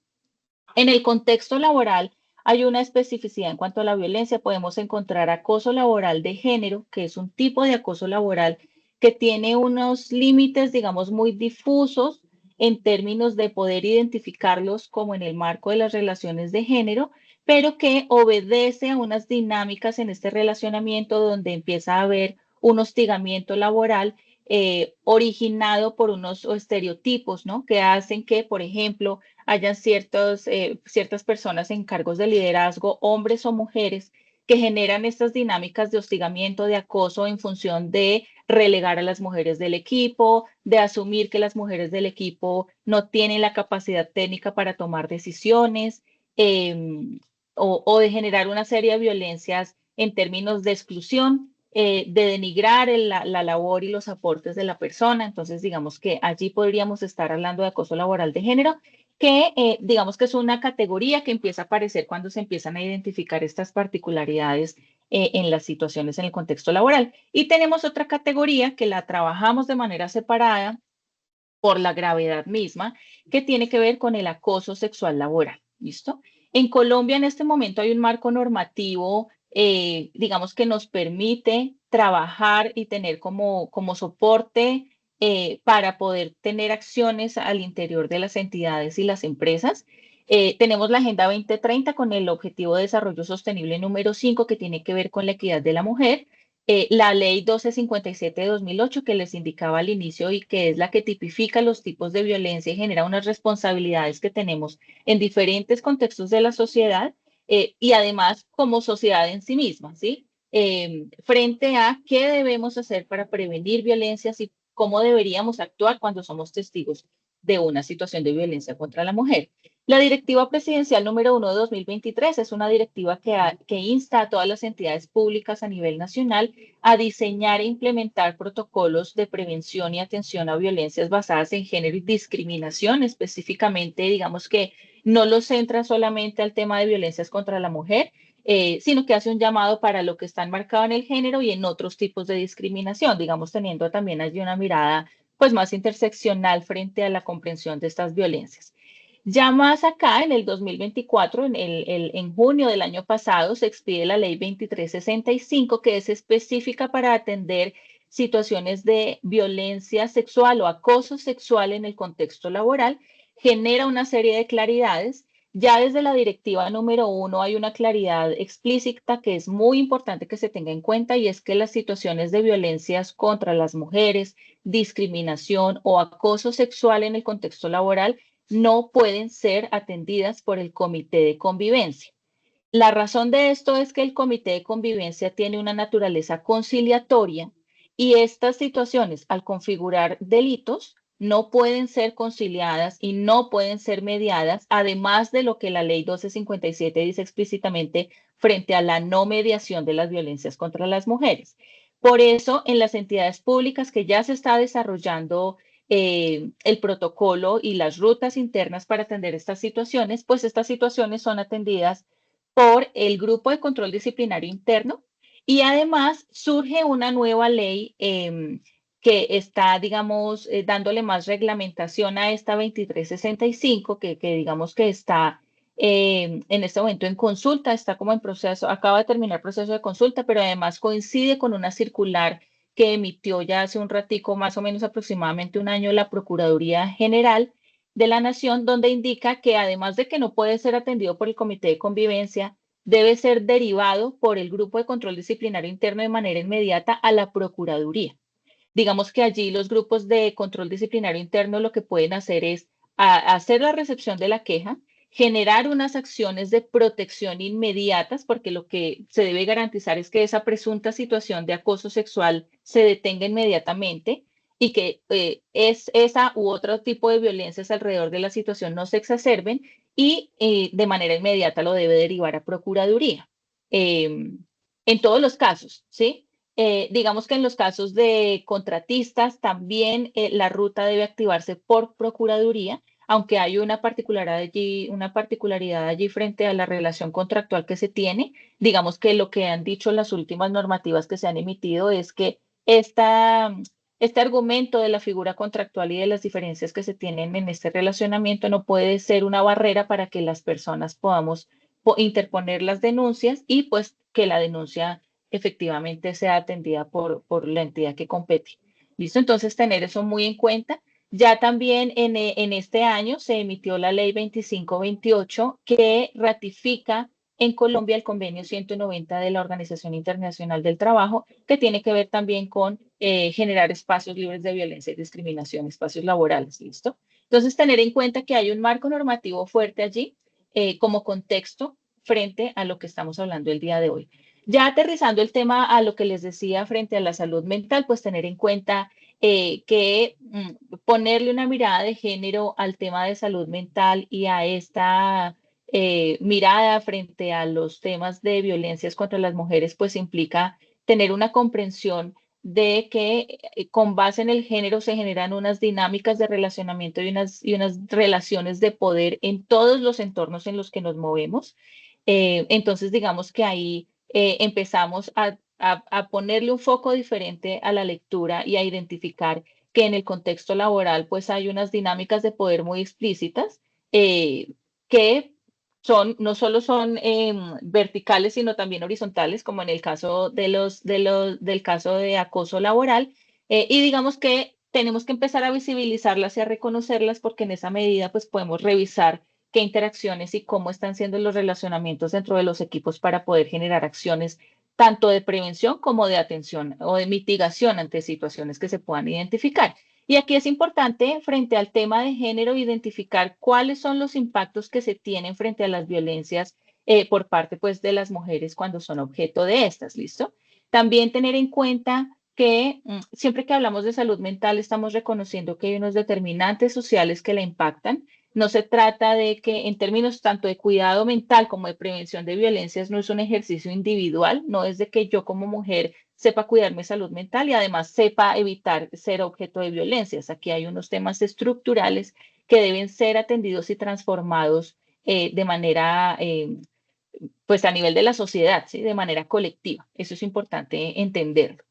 J: En el contexto laboral hay una especificidad en cuanto a la violencia. Podemos encontrar acoso laboral de género, que es un tipo de acoso laboral que tiene unos límites, digamos, muy difusos en términos de poder identificarlos como en el marco de las relaciones de género, pero que obedece a unas dinámicas en este relacionamiento donde empieza a haber un hostigamiento laboral originado por unos estereotipos, ¿no? Que hacen que, por ejemplo, hayan ciertas personas en cargos de liderazgo, hombres o mujeres, que generan estas dinámicas de hostigamiento, de acoso en función de relegar a las mujeres del equipo, de asumir que las mujeres del equipo no tienen la capacidad técnica para tomar decisiones o de generar una serie de violencias en términos de exclusión, de denigrar la labor y los aportes de la persona. Entonces, digamos que allí podríamos estar hablando de acoso laboral de género que digamos que es una categoría que empieza a aparecer cuando se empiezan a identificar estas particularidades en las situaciones en el contexto laboral. Y tenemos otra categoría que la trabajamos de manera separada por la gravedad misma, que tiene que ver con el acoso sexual laboral. ¿Listo? En Colombia en este momento hay un marco normativo, digamos, que nos permite trabajar y tener como soporte para poder tener acciones al interior de las entidades y las empresas. Tenemos la Agenda 2030 con el Objetivo de Desarrollo Sostenible número 5 que tiene que ver con la equidad de la mujer. La ley 1257 de 2008 que les indicaba al inicio y que es la que tipifica los tipos de violencia y genera unas responsabilidades que tenemos en diferentes contextos de la sociedad y además como sociedad en sí misma, ¿sí? Frente a qué debemos hacer para prevenir violencias y cómo deberíamos actuar cuando somos testigos de una situación de violencia contra la mujer. La Directiva Presidencial número 1 de 2023 es una directiva que insta a todas las entidades públicas a nivel nacional a diseñar e implementar protocolos de prevención y atención a violencias basadas en género y discriminación. Específicamente, digamos que no lo centra solamente al tema de violencias contra la mujer, sino que hace un llamado para lo que está enmarcado en el género y en otros tipos de discriminación, digamos, teniendo también allí una mirada pues más interseccional frente a la comprensión de estas violencias. Ya más acá, en el 2024, en junio del año pasado, se expide la ley 2365, que es específica para atender situaciones de violencia sexual o acoso sexual en el contexto laboral. Genera una serie de claridades. Ya desde la directiva número 1 hay una claridad explícita que es muy importante que se tenga en cuenta, y es que las situaciones de violencias contra las mujeres, discriminación o acoso sexual en el contexto laboral no pueden ser atendidas por el comité de convivencia. La razón de esto es que el comité de convivencia tiene una naturaleza conciliatoria y estas situaciones, al configurar delitos, no pueden ser conciliadas y no pueden ser mediadas, además de lo que la ley 1257 dice explícitamente frente a la no mediación de las violencias contra las mujeres. Por eso, en las entidades públicas que ya se está desarrollando el protocolo y las rutas internas para atender estas situaciones, pues estas situaciones son atendidas por el Grupo de Control Disciplinario Interno, y además surge una nueva ley que está, digamos, dándole más reglamentación a esta 2365, que digamos que está en este momento en consulta, está como en proceso, acaba de terminar el proceso de consulta, pero además coincide con una circular que emitió ya hace un ratico, más o menos aproximadamente un año, la Procuraduría General de la Nación, donde indica que además de que no puede ser atendido por el Comité de Convivencia, debe ser derivado por el Grupo de Control Disciplinario Interno de manera inmediata a la Procuraduría. Digamos que allí los grupos de control disciplinario interno lo que pueden hacer es hacer la recepción de la queja, generar unas acciones de protección inmediatas, porque lo que se debe garantizar es que esa presunta situación de acoso sexual se detenga inmediatamente y que esa u otro tipo de violencias alrededor de la situación no se exacerben, y de manera inmediata lo debe derivar a Procuraduría. En todos los casos, ¿sí? Digamos que en los casos de contratistas también la ruta debe activarse por Procuraduría, aunque hay una particularidad allí frente a la relación contractual que se tiene. Digamos que lo que han dicho las últimas normativas que se han emitido es que este argumento de la figura contractual y de las diferencias que se tienen en este relacionamiento no puede ser una barrera para que las personas podamos interponer las denuncias y pues que la denuncia efectivamente sea atendida por la entidad que compete. ¿Listo? Entonces, tener eso muy en cuenta. Ya también en este año se emitió la ley 2528 que ratifica en Colombia el convenio 190 de la Organización Internacional del Trabajo, que tiene que ver también con generar espacios libres de violencia y discriminación, espacios laborales. ¿Listo? Entonces, tener en cuenta que hay un marco normativo fuerte allí como contexto frente a lo que estamos hablando el día de hoy. Ya aterrizando el tema a lo que les decía frente a la salud mental, pues tener en cuenta que ponerle una mirada de género al tema de salud mental y a esta mirada frente a los temas de violencias contra las mujeres, pues implica tener una comprensión de que con base en el género se generan unas dinámicas de relacionamiento y unas relaciones de poder en todos los entornos en los que nos movemos. Entonces, digamos que ahí empezamos a ponerle un foco diferente a la lectura y a identificar que en el contexto laboral pues hay unas dinámicas de poder muy explícitas que no solo son verticales, sino también horizontales, como en el caso del caso de acoso laboral. Y digamos que tenemos que empezar a visibilizarlas y a reconocerlas, porque en esa medida pues podemos revisar qué interacciones y cómo están siendo los relacionamientos dentro de los equipos para poder generar acciones tanto de prevención como de atención o de mitigación ante situaciones que se puedan identificar. Y aquí es importante, frente al tema de género, identificar cuáles son los impactos que se tienen frente a las violencias por parte pues, de las mujeres cuando son objeto de estas, ¿listo? También tener en cuenta que siempre que hablamos de salud mental estamos reconociendo que hay unos determinantes sociales que la impactan. No se trata de que en términos tanto de cuidado mental como de prevención de violencias no es un ejercicio individual, no es de que yo como mujer sepa cuidar mi salud mental y además sepa evitar ser objeto de violencias. Aquí hay unos temas estructurales que deben ser atendidos y transformados de manera, pues a nivel de la sociedad, ¿sí? De manera colectiva. Eso es importante entenderlo.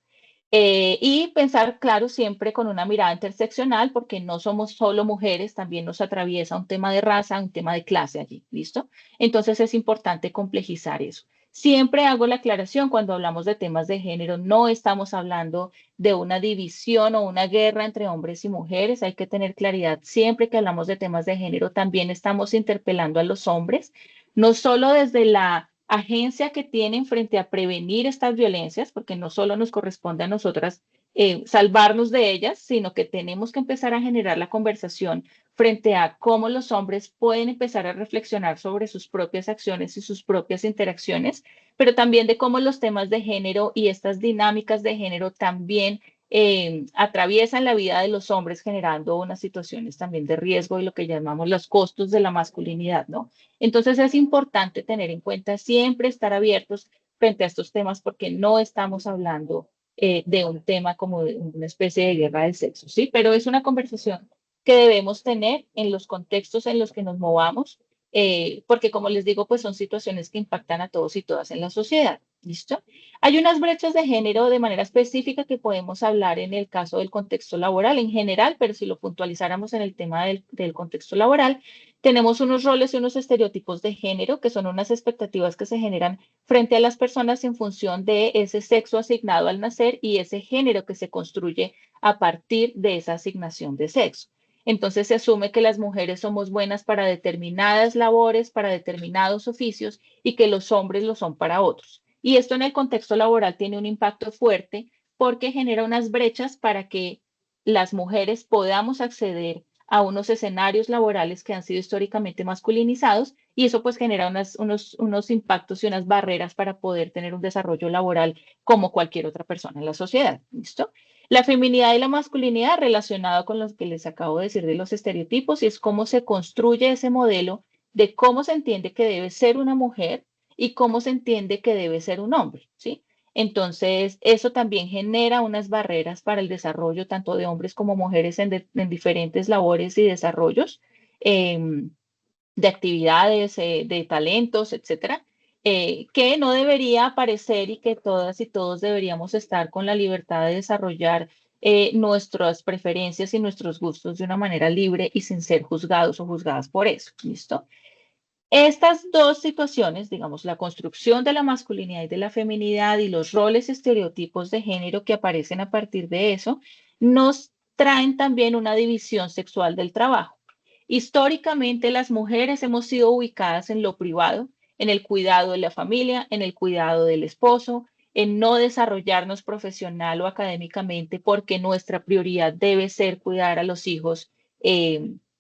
J: Y pensar, claro, siempre con una mirada interseccional, porque no somos solo mujeres, también nos atraviesa un tema de raza, un tema de clase allí, ¿listo? Entonces es importante complejizar eso. Siempre hago la aclaración cuando hablamos de temas de género, no estamos hablando de una división o una guerra entre hombres y mujeres, hay que tener claridad. Siempre que hablamos de temas de género, también estamos interpelando a los hombres, no solo desde la agencia que tienen frente a prevenir estas violencias, porque no solo nos corresponde a nosotras salvarnos de ellas, sino que tenemos que empezar a generar la conversación frente a cómo los hombres pueden empezar a reflexionar sobre sus propias acciones y sus propias interacciones, pero también de cómo los temas de género y estas dinámicas de género también atraviesan la vida de los hombres generando unas situaciones también de riesgo y lo que llamamos los costos de la masculinidad, ¿no? Entonces es importante tener en cuenta siempre estar abiertos frente a estos temas porque no estamos hablando de un tema como de una especie de guerra de sexos, ¿sí? Pero es una conversación que debemos tener en los contextos en los que nos movamos, porque como les digo, pues son situaciones que impactan a todos y todas en la sociedad, ¿listo? Hay unas brechas de género de manera específica que podemos hablar en el caso del contexto laboral en general, pero si lo puntualizáramos en el tema del contexto laboral, tenemos unos roles y unos estereotipos de género que son unas expectativas que se generan frente a las personas en función de ese sexo asignado al nacer y ese género que se construye a partir de esa asignación de sexo. Entonces se asume que las mujeres somos buenas para determinadas labores, para determinados oficios y que los hombres lo son para otros. Y esto en el contexto laboral tiene un impacto fuerte porque genera unas brechas para que las mujeres podamos acceder a unos escenarios laborales que han sido históricamente masculinizados y eso pues genera unos impactos y unas barreras para poder tener un desarrollo laboral como cualquier otra persona en la sociedad. ¿Listo? La feminidad y la masculinidad relacionado con lo que les acabo de decir de los estereotipos y es cómo se construye ese modelo de cómo se entiende que debe ser una mujer y cómo se entiende que debe ser un hombre, ¿sí? Entonces, eso también genera unas barreras para el desarrollo tanto de hombres como mujeres en diferentes labores y desarrollos de actividades, de talentos, etcétera, que no debería aparecer y que todas y todos deberíamos estar con la libertad de desarrollar nuestras preferencias y nuestros gustos de una manera libre y sin ser juzgados o juzgadas por eso. ¿Listo? Estas dos situaciones, digamos, la construcción de la masculinidad y de la feminidad y los roles estereotipos de género que aparecen a partir de eso, nos traen también una división sexual del trabajo. Históricamente, las mujeres hemos sido ubicadas en lo privado, en el cuidado de la familia, en el cuidado del esposo, en no desarrollarnos profesional o académicamente porque nuestra prioridad debe ser cuidar a los hijos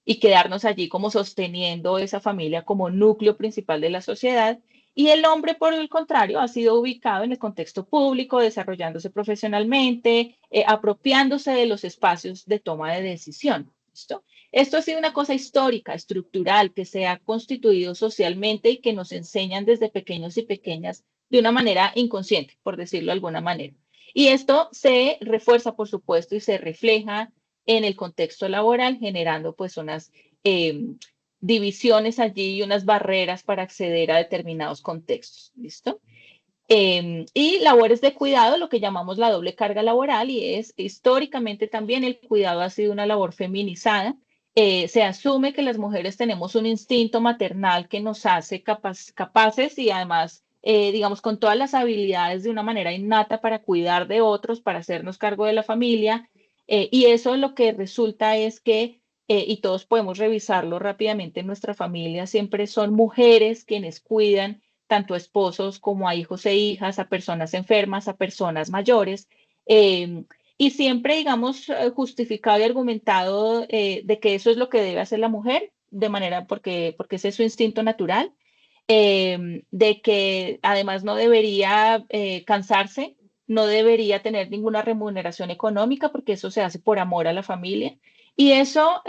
J: y quedarnos allí como sosteniendo esa familia como núcleo principal de la sociedad. Y el hombre, por el contrario, ha sido ubicado en el contexto público, desarrollándose profesionalmente, apropiándose de los espacios de toma de decisión. ¿Listo? Esto ha sido una cosa histórica, estructural, que se ha constituido socialmente y que nos enseñan desde pequeños y pequeñas de una manera inconsciente, por decirlo de alguna manera. Y esto se refuerza, por supuesto, y se refleja en el contexto laboral, generando pues unas divisiones allí y unas barreras para acceder a determinados contextos. ¿Listo? Y labores de cuidado, lo que llamamos la doble carga laboral, y es históricamente también el cuidado ha sido una labor feminizada. Se asume que las mujeres tenemos un instinto maternal que nos hace capaces y además, digamos, con todas las habilidades de una manera innata para cuidar de otros, para hacernos cargo de la familia. Y eso lo que resulta es que, y todos podemos revisarlo rápidamente en nuestra familia, siempre son mujeres quienes cuidan tanto a esposos como a hijos e hijas, a personas enfermas, a personas mayores. Y siempre, digamos, justificado y argumentado de que eso es lo que debe hacer la mujer, de manera porque ese es su instinto natural, de que además no debería cansarse, no debería tener ninguna remuneración económica porque eso se hace por amor a la familia. Y eso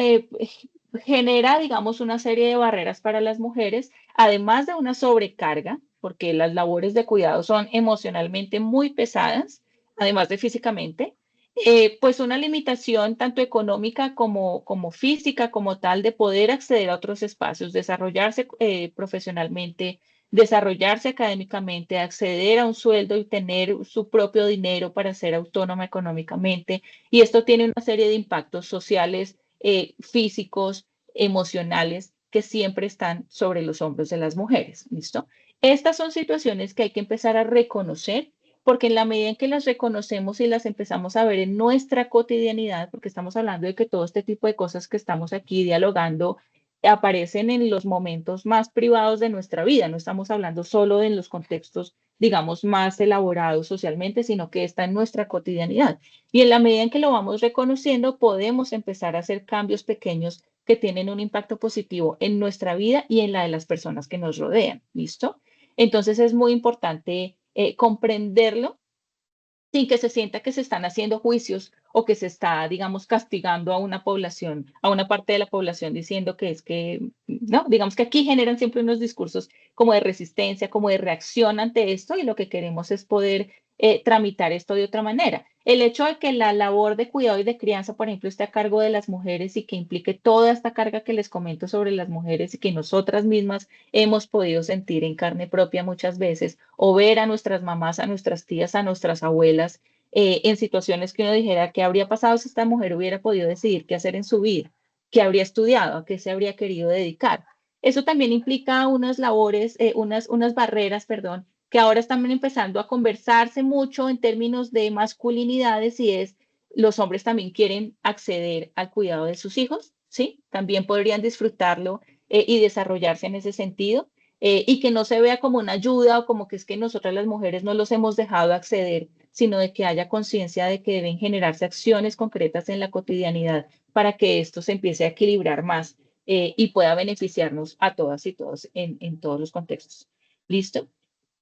J: genera, digamos, una serie de barreras para las mujeres, además de una sobrecarga, porque las labores de cuidado son emocionalmente muy pesadas, además de físicamente, pues una limitación tanto económica como física, como tal, de poder acceder a otros espacios, desarrollarse profesionalmente, desarrollarse académicamente, acceder a un sueldo y tener su propio dinero para ser autónoma económicamente. Y esto tiene una serie de impactos sociales, físicos, emocionales, que siempre están sobre los hombros de las mujeres. ¿Listo? Estas son situaciones que hay que empezar a reconocer, porque en la medida en que las reconocemos y las empezamos a ver en nuestra cotidianidad, porque estamos hablando de que todo este tipo de cosas que estamos aquí dialogando aparecen en los momentos más privados de nuestra vida, no estamos hablando solo de los contextos, digamos, más elaborados socialmente, sino que está en nuestra cotidianidad. Y en la medida en que lo vamos reconociendo, podemos empezar a hacer cambios pequeños que tienen un impacto positivo en nuestra vida y en la de las personas que nos rodean. ¿Listo? Entonces es muy importante comprenderlo sin que se sienta que se están haciendo juicios o que se está, digamos, castigando a una población, a una parte de la población diciendo que es que, no, digamos que aquí generan siempre unos discursos como de resistencia, como de reacción ante esto y lo que queremos es poder tramitar esto de otra manera. El hecho de que la labor de cuidado y de crianza, por ejemplo, esté a cargo de las mujeres y que implique toda esta carga que les comento sobre las mujeres y que nosotras mismas hemos podido sentir en carne propia muchas veces o ver a nuestras mamás, a nuestras tías, a nuestras abuelas en situaciones que uno dijera qué habría pasado si esta mujer hubiera podido decidir qué hacer en su vida, qué habría estudiado, a qué se habría querido dedicar. Eso también implica unas labores, unas barreras, perdón, que ahora están empezando a conversarse mucho en términos de masculinidades y es los hombres también quieren acceder al cuidado de sus hijos, ¿sí? También podrían disfrutarlo y desarrollarse en ese sentido y que no se vea como una ayuda o como que es que nosotras las mujeres no los hemos dejado acceder, sino de que haya conciencia de que deben generarse acciones concretas en la cotidianidad para que esto se empiece a equilibrar más y pueda beneficiarnos a todas y todos en todos los contextos. ¿Listo?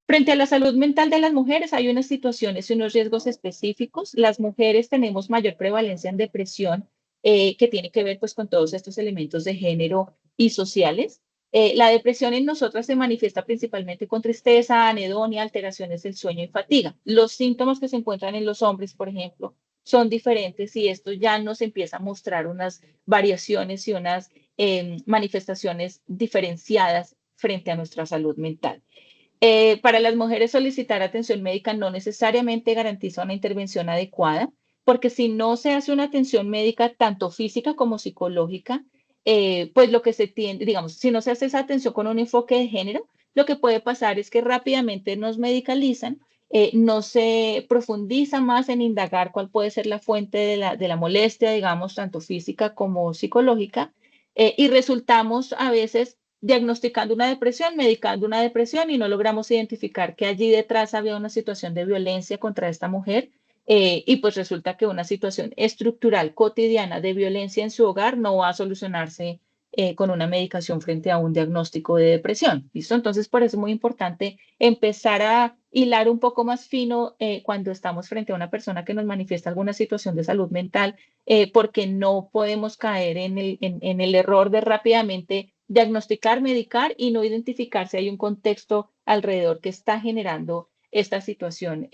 J: Frente a la salud mental de las mujeres, hay unas situaciones y unos riesgos específicos. Las mujeres tenemos mayor prevalencia en depresión, que tiene que ver pues con todos estos elementos de género y sociales. La depresión en nosotras se manifiesta principalmente con tristeza, anedonia, alteraciones del sueño y fatiga. Los síntomas que se encuentran en los hombres, por ejemplo, son diferentes y esto ya nos empieza a mostrar unas variaciones y unas manifestaciones diferenciadas frente a nuestra salud mental. Para las mujeres solicitar atención médica no necesariamente garantiza una intervención adecuada, porque si no se hace una atención médica tanto física como psicológica, pues lo que se tiende, digamos, si no se hace esa atención con un enfoque de género, lo que puede pasar es que rápidamente nos medicalizan, no se profundiza más en indagar cuál puede ser la fuente de la molestia, digamos, tanto física como psicológica, y resultamos a veces diagnosticando una depresión, medicando una depresión y no logramos identificar que allí detrás había una situación de violencia contra esta mujer y pues resulta que una situación estructural cotidiana de violencia en su hogar no va a solucionarse con una medicación frente a un diagnóstico de depresión. ¿Listo? Entonces, por eso es muy importante empezar a hilar un poco más fino cuando estamos frente a una persona que nos manifiesta alguna situación de salud mental, porque no podemos caer en el error de rápidamente diagnosticar, medicar y no identificar si hay un contexto alrededor que está generando esta situación.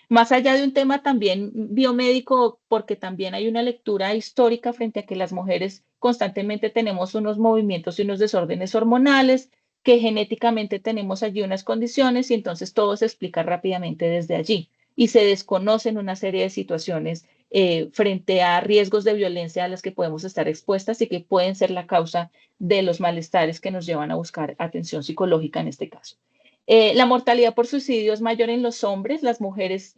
J: Más allá de un tema también biomédico, porque también hay una lectura histórica frente a que las mujeres constantemente tenemos unos movimientos y unos desórdenes hormonales, que genéticamente tenemos allí unas condiciones y entonces todo se explica rápidamente desde allí y se desconocen una serie de situaciones frente a riesgos de violencia a las que podemos estar expuestas y que pueden ser la causa de los malestares que nos llevan a buscar atención psicológica en este caso. La mortalidad por suicidio es mayor en los hombres, las mujeres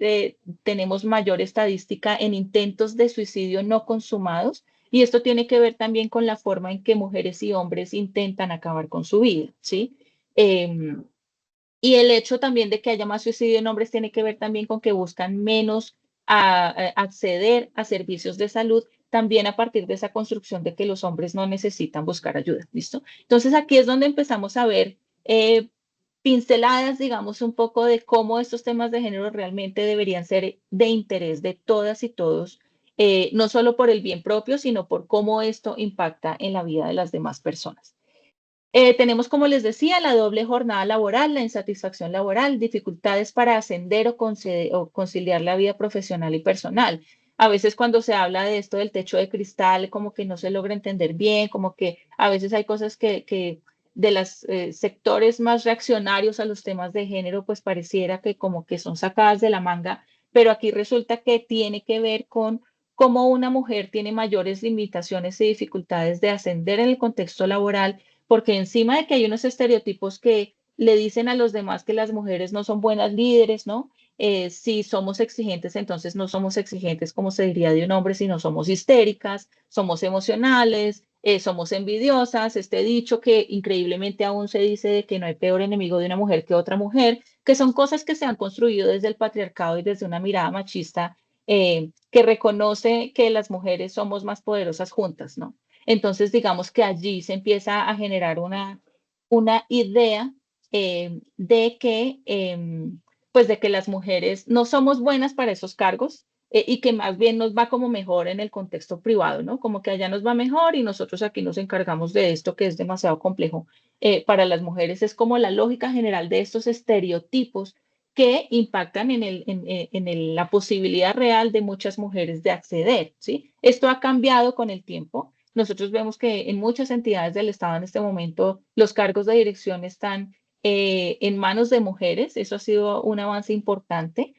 J: tenemos mayor estadística en intentos de suicidio no consumados y esto tiene que ver también con la forma en que mujeres y hombres intentan acabar con su vida, ¿sí? Y el hecho también de que haya más suicidio en hombres tiene que ver también con que buscan menos acceder a servicios de salud, también a partir de esa construcción de que los hombres no necesitan buscar ayuda, ¿listo? Entonces aquí es donde empezamos a ver pinceladas, digamos, un poco de cómo estos temas de género realmente deberían ser de interés de todas y todos no solo por el bien propio, sino por cómo esto impacta en la vida de las demás personas. Tenemos, como les decía, la doble jornada laboral, la insatisfacción laboral, dificultades para ascender o conciliar la vida profesional y personal. A veces cuando se habla de esto del techo de cristal, como que no se logra entender bien, como que a veces hay cosas que de los sectores más reaccionarios a los temas de género, pues pareciera que como que son sacadas de la manga, pero aquí resulta que tiene que ver con cómo una mujer tiene mayores limitaciones y dificultades de ascender en el contexto laboral, porque encima de que hay unos estereotipos que le dicen a los demás que las mujeres no son buenas líderes, ¿no? Si somos exigentes, entonces no somos exigentes como se diría de un hombre, sino somos histéricas, somos emocionales, somos envidiosas. Este dicho que increíblemente aún se dice de que no hay peor enemigo de una mujer que otra mujer, que son cosas que se han construido desde el patriarcado y desde una mirada machista que reconoce que las mujeres somos más poderosas juntas, ¿no? Entonces, digamos que allí se empieza a generar una idea de que, pues de que las mujeres no somos buenas para esos cargos y que más bien nos va como mejor en el contexto privado, ¿no? Como que allá nos va mejor y nosotros aquí nos encargamos de esto que es demasiado complejo para las mujeres. Es como la lógica general de estos estereotipos que impactan en la posibilidad real de muchas mujeres de acceder, ¿sí? Esto ha cambiado con el tiempo. Nosotros vemos que en muchas entidades del Estado en este momento los cargos de dirección están en manos de mujeres. Eso ha sido un avance importante,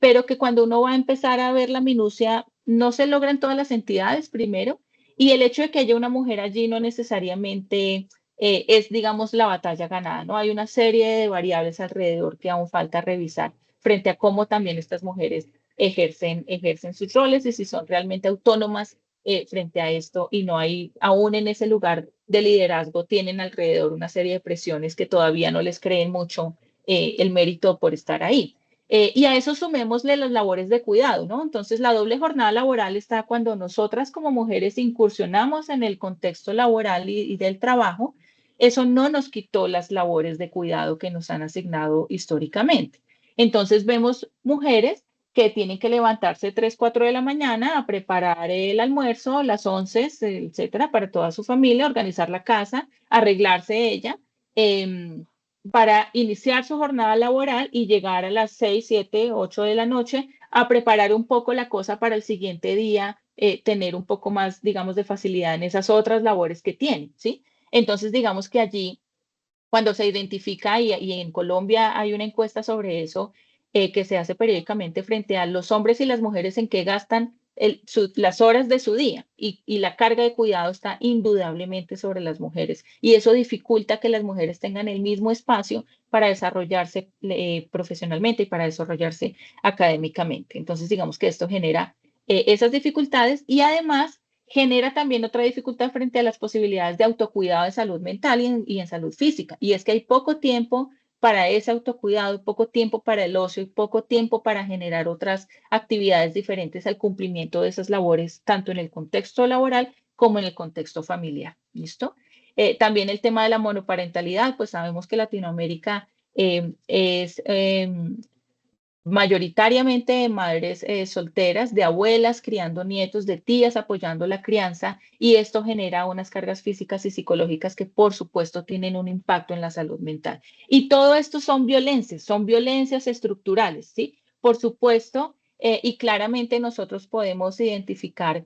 J: pero que cuando uno va a empezar a ver la minucia, no se logra en todas las entidades primero, y el hecho de que haya una mujer allí no necesariamente es, digamos, la batalla ganada, ¿no? Hay una serie de variables alrededor que aún falta revisar frente a cómo también estas mujeres ejercen sus roles y si son realmente autónomas frente a esto y no hay, aún en ese lugar de liderazgo, tienen alrededor una serie de presiones que todavía no les creen mucho el mérito por estar ahí. Y a eso sumémosle las labores de cuidado, ¿no? Entonces, la doble jornada laboral está cuando nosotras como mujeres incursionamos en el contexto laboral y del trabajo. Eso no nos quitó las labores de cuidado que nos han asignado históricamente. Entonces, vemos mujeres que tienen que levantarse 3, 4 de la mañana a preparar el almuerzo, las 11, etcétera, para toda su familia, organizar la casa, arreglarse ella, para iniciar su jornada laboral y llegar a las 6, 7, 8 de la noche a preparar un poco la cosa para el siguiente día, tener un poco más, digamos, de facilidad en esas otras labores que tienen, ¿sí? Entonces, digamos que allí, cuando se identifica, y en Colombia hay una encuesta sobre eso, que se hace periódicamente frente a los hombres y las mujeres en que gastan las horas de su día y la carga de cuidado está indudablemente sobre las mujeres y eso dificulta que las mujeres tengan el mismo espacio para desarrollarse profesionalmente y para desarrollarse académicamente. Entonces, digamos que esto genera esas dificultades y además genera también otra dificultad frente a las posibilidades de autocuidado de salud mental y en salud física. Y es que hay poco tiempo para ese autocuidado, poco tiempo para el ocio y poco tiempo para generar otras actividades diferentes al cumplimiento de esas labores, tanto en el contexto laboral como en el contexto familiar. ¿Listo? También el tema de la monoparentalidad, pues sabemos que Latinoamérica es mayoritariamente de madres solteras, de abuelas criando nietos, de tías apoyando la crianza, y esto genera unas cargas físicas y psicológicas que por supuesto tienen un impacto en la salud mental. Y todo esto son violencias estructurales, ¿sí? Por supuesto, y claramente nosotros podemos identificar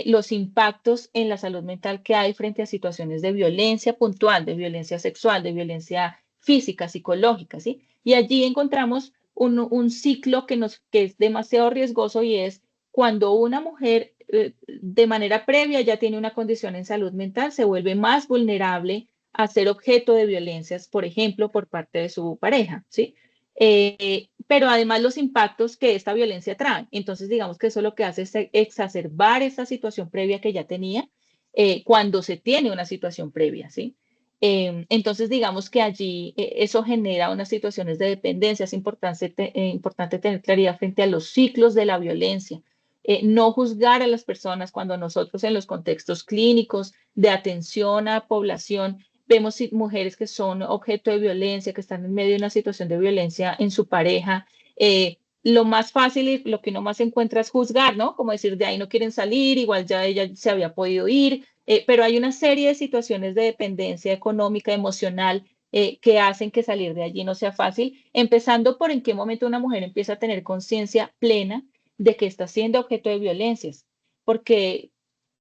J: los impactos en la salud mental que hay frente a situaciones de violencia puntual, de violencia sexual, de violencia física, psicológica, ¿sí? Y allí encontramos un ciclo que es demasiado riesgoso y es cuando una mujer de manera previa ya tiene una condición en salud mental, se vuelve más vulnerable a ser objeto de violencias, por ejemplo, por parte de su pareja, ¿sí? Pero además los impactos que esta violencia trae. Entonces, digamos que eso lo que hace es exacerbar esa situación previa que ya tenía cuando se tiene una situación previa, ¿sí? Entonces, digamos que allí eso genera unas situaciones de dependencia. Es importante tener claridad frente a los ciclos de la violencia. No juzgar a las personas cuando nosotros en los contextos clínicos de atención a población vemos mujeres que son objeto de violencia, que están en medio de una situación de violencia en su pareja. lo más fácil y lo que uno más encuentra es juzgar, ¿no? Como decir, de ahí no quieren salir, igual ya ella se había podido ir, pero hay una serie de situaciones de dependencia económica, emocional, que hacen que salir de allí no sea fácil, empezando por en qué momento una mujer empieza a tener conciencia plena de que está siendo objeto de violencias, porque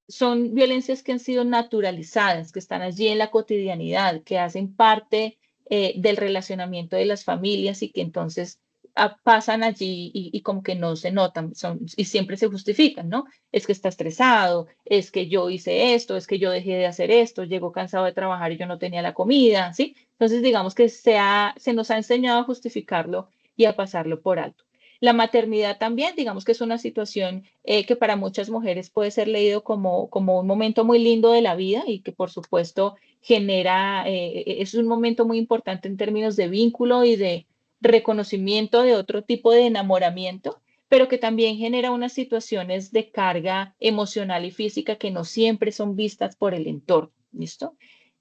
J: son violencias que han sido naturalizadas, que están allí en la cotidianidad, que hacen parte del relacionamiento de las familias y que entonces pasan allí y como que no se notan y siempre se justifican, ¿no? Es que está estresado, es que yo hice esto, es que yo dejé de hacer esto, llegó cansado de trabajar y yo no tenía la comida, ¿sí? Entonces digamos que se nos ha enseñado a justificarlo y a pasarlo por alto. La maternidad también, digamos que es una situación que para muchas mujeres puede ser leído como un momento muy lindo de la vida y que por supuesto genera, es un momento muy importante en términos de vínculo y de reconocimiento de otro tipo de enamoramiento, pero que también genera unas situaciones de carga emocional y física que no siempre son vistas por el entorno. ¿Listo?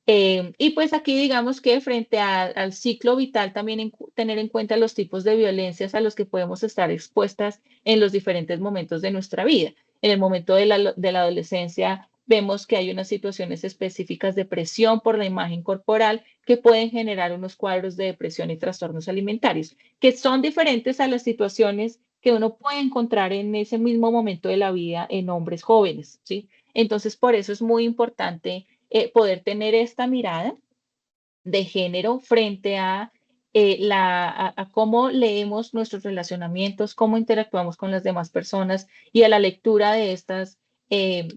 J: Y pues aquí digamos que frente al ciclo vital también tener en cuenta los tipos de violencias a los que podemos estar expuestas en los diferentes momentos de nuestra vida. En el momento de la adolescencia vemos que hay unas situaciones específicas de presión por la imagen corporal que pueden generar unos cuadros de depresión y trastornos alimentarios, que son diferentes a las situaciones que uno puede encontrar en ese mismo momento de la vida en hombres jóvenes, ¿sí? Entonces, por eso es muy importante poder tener esta mirada de género frente a cómo leemos nuestros relacionamientos, cómo interactuamos con las demás personas y a la lectura de estas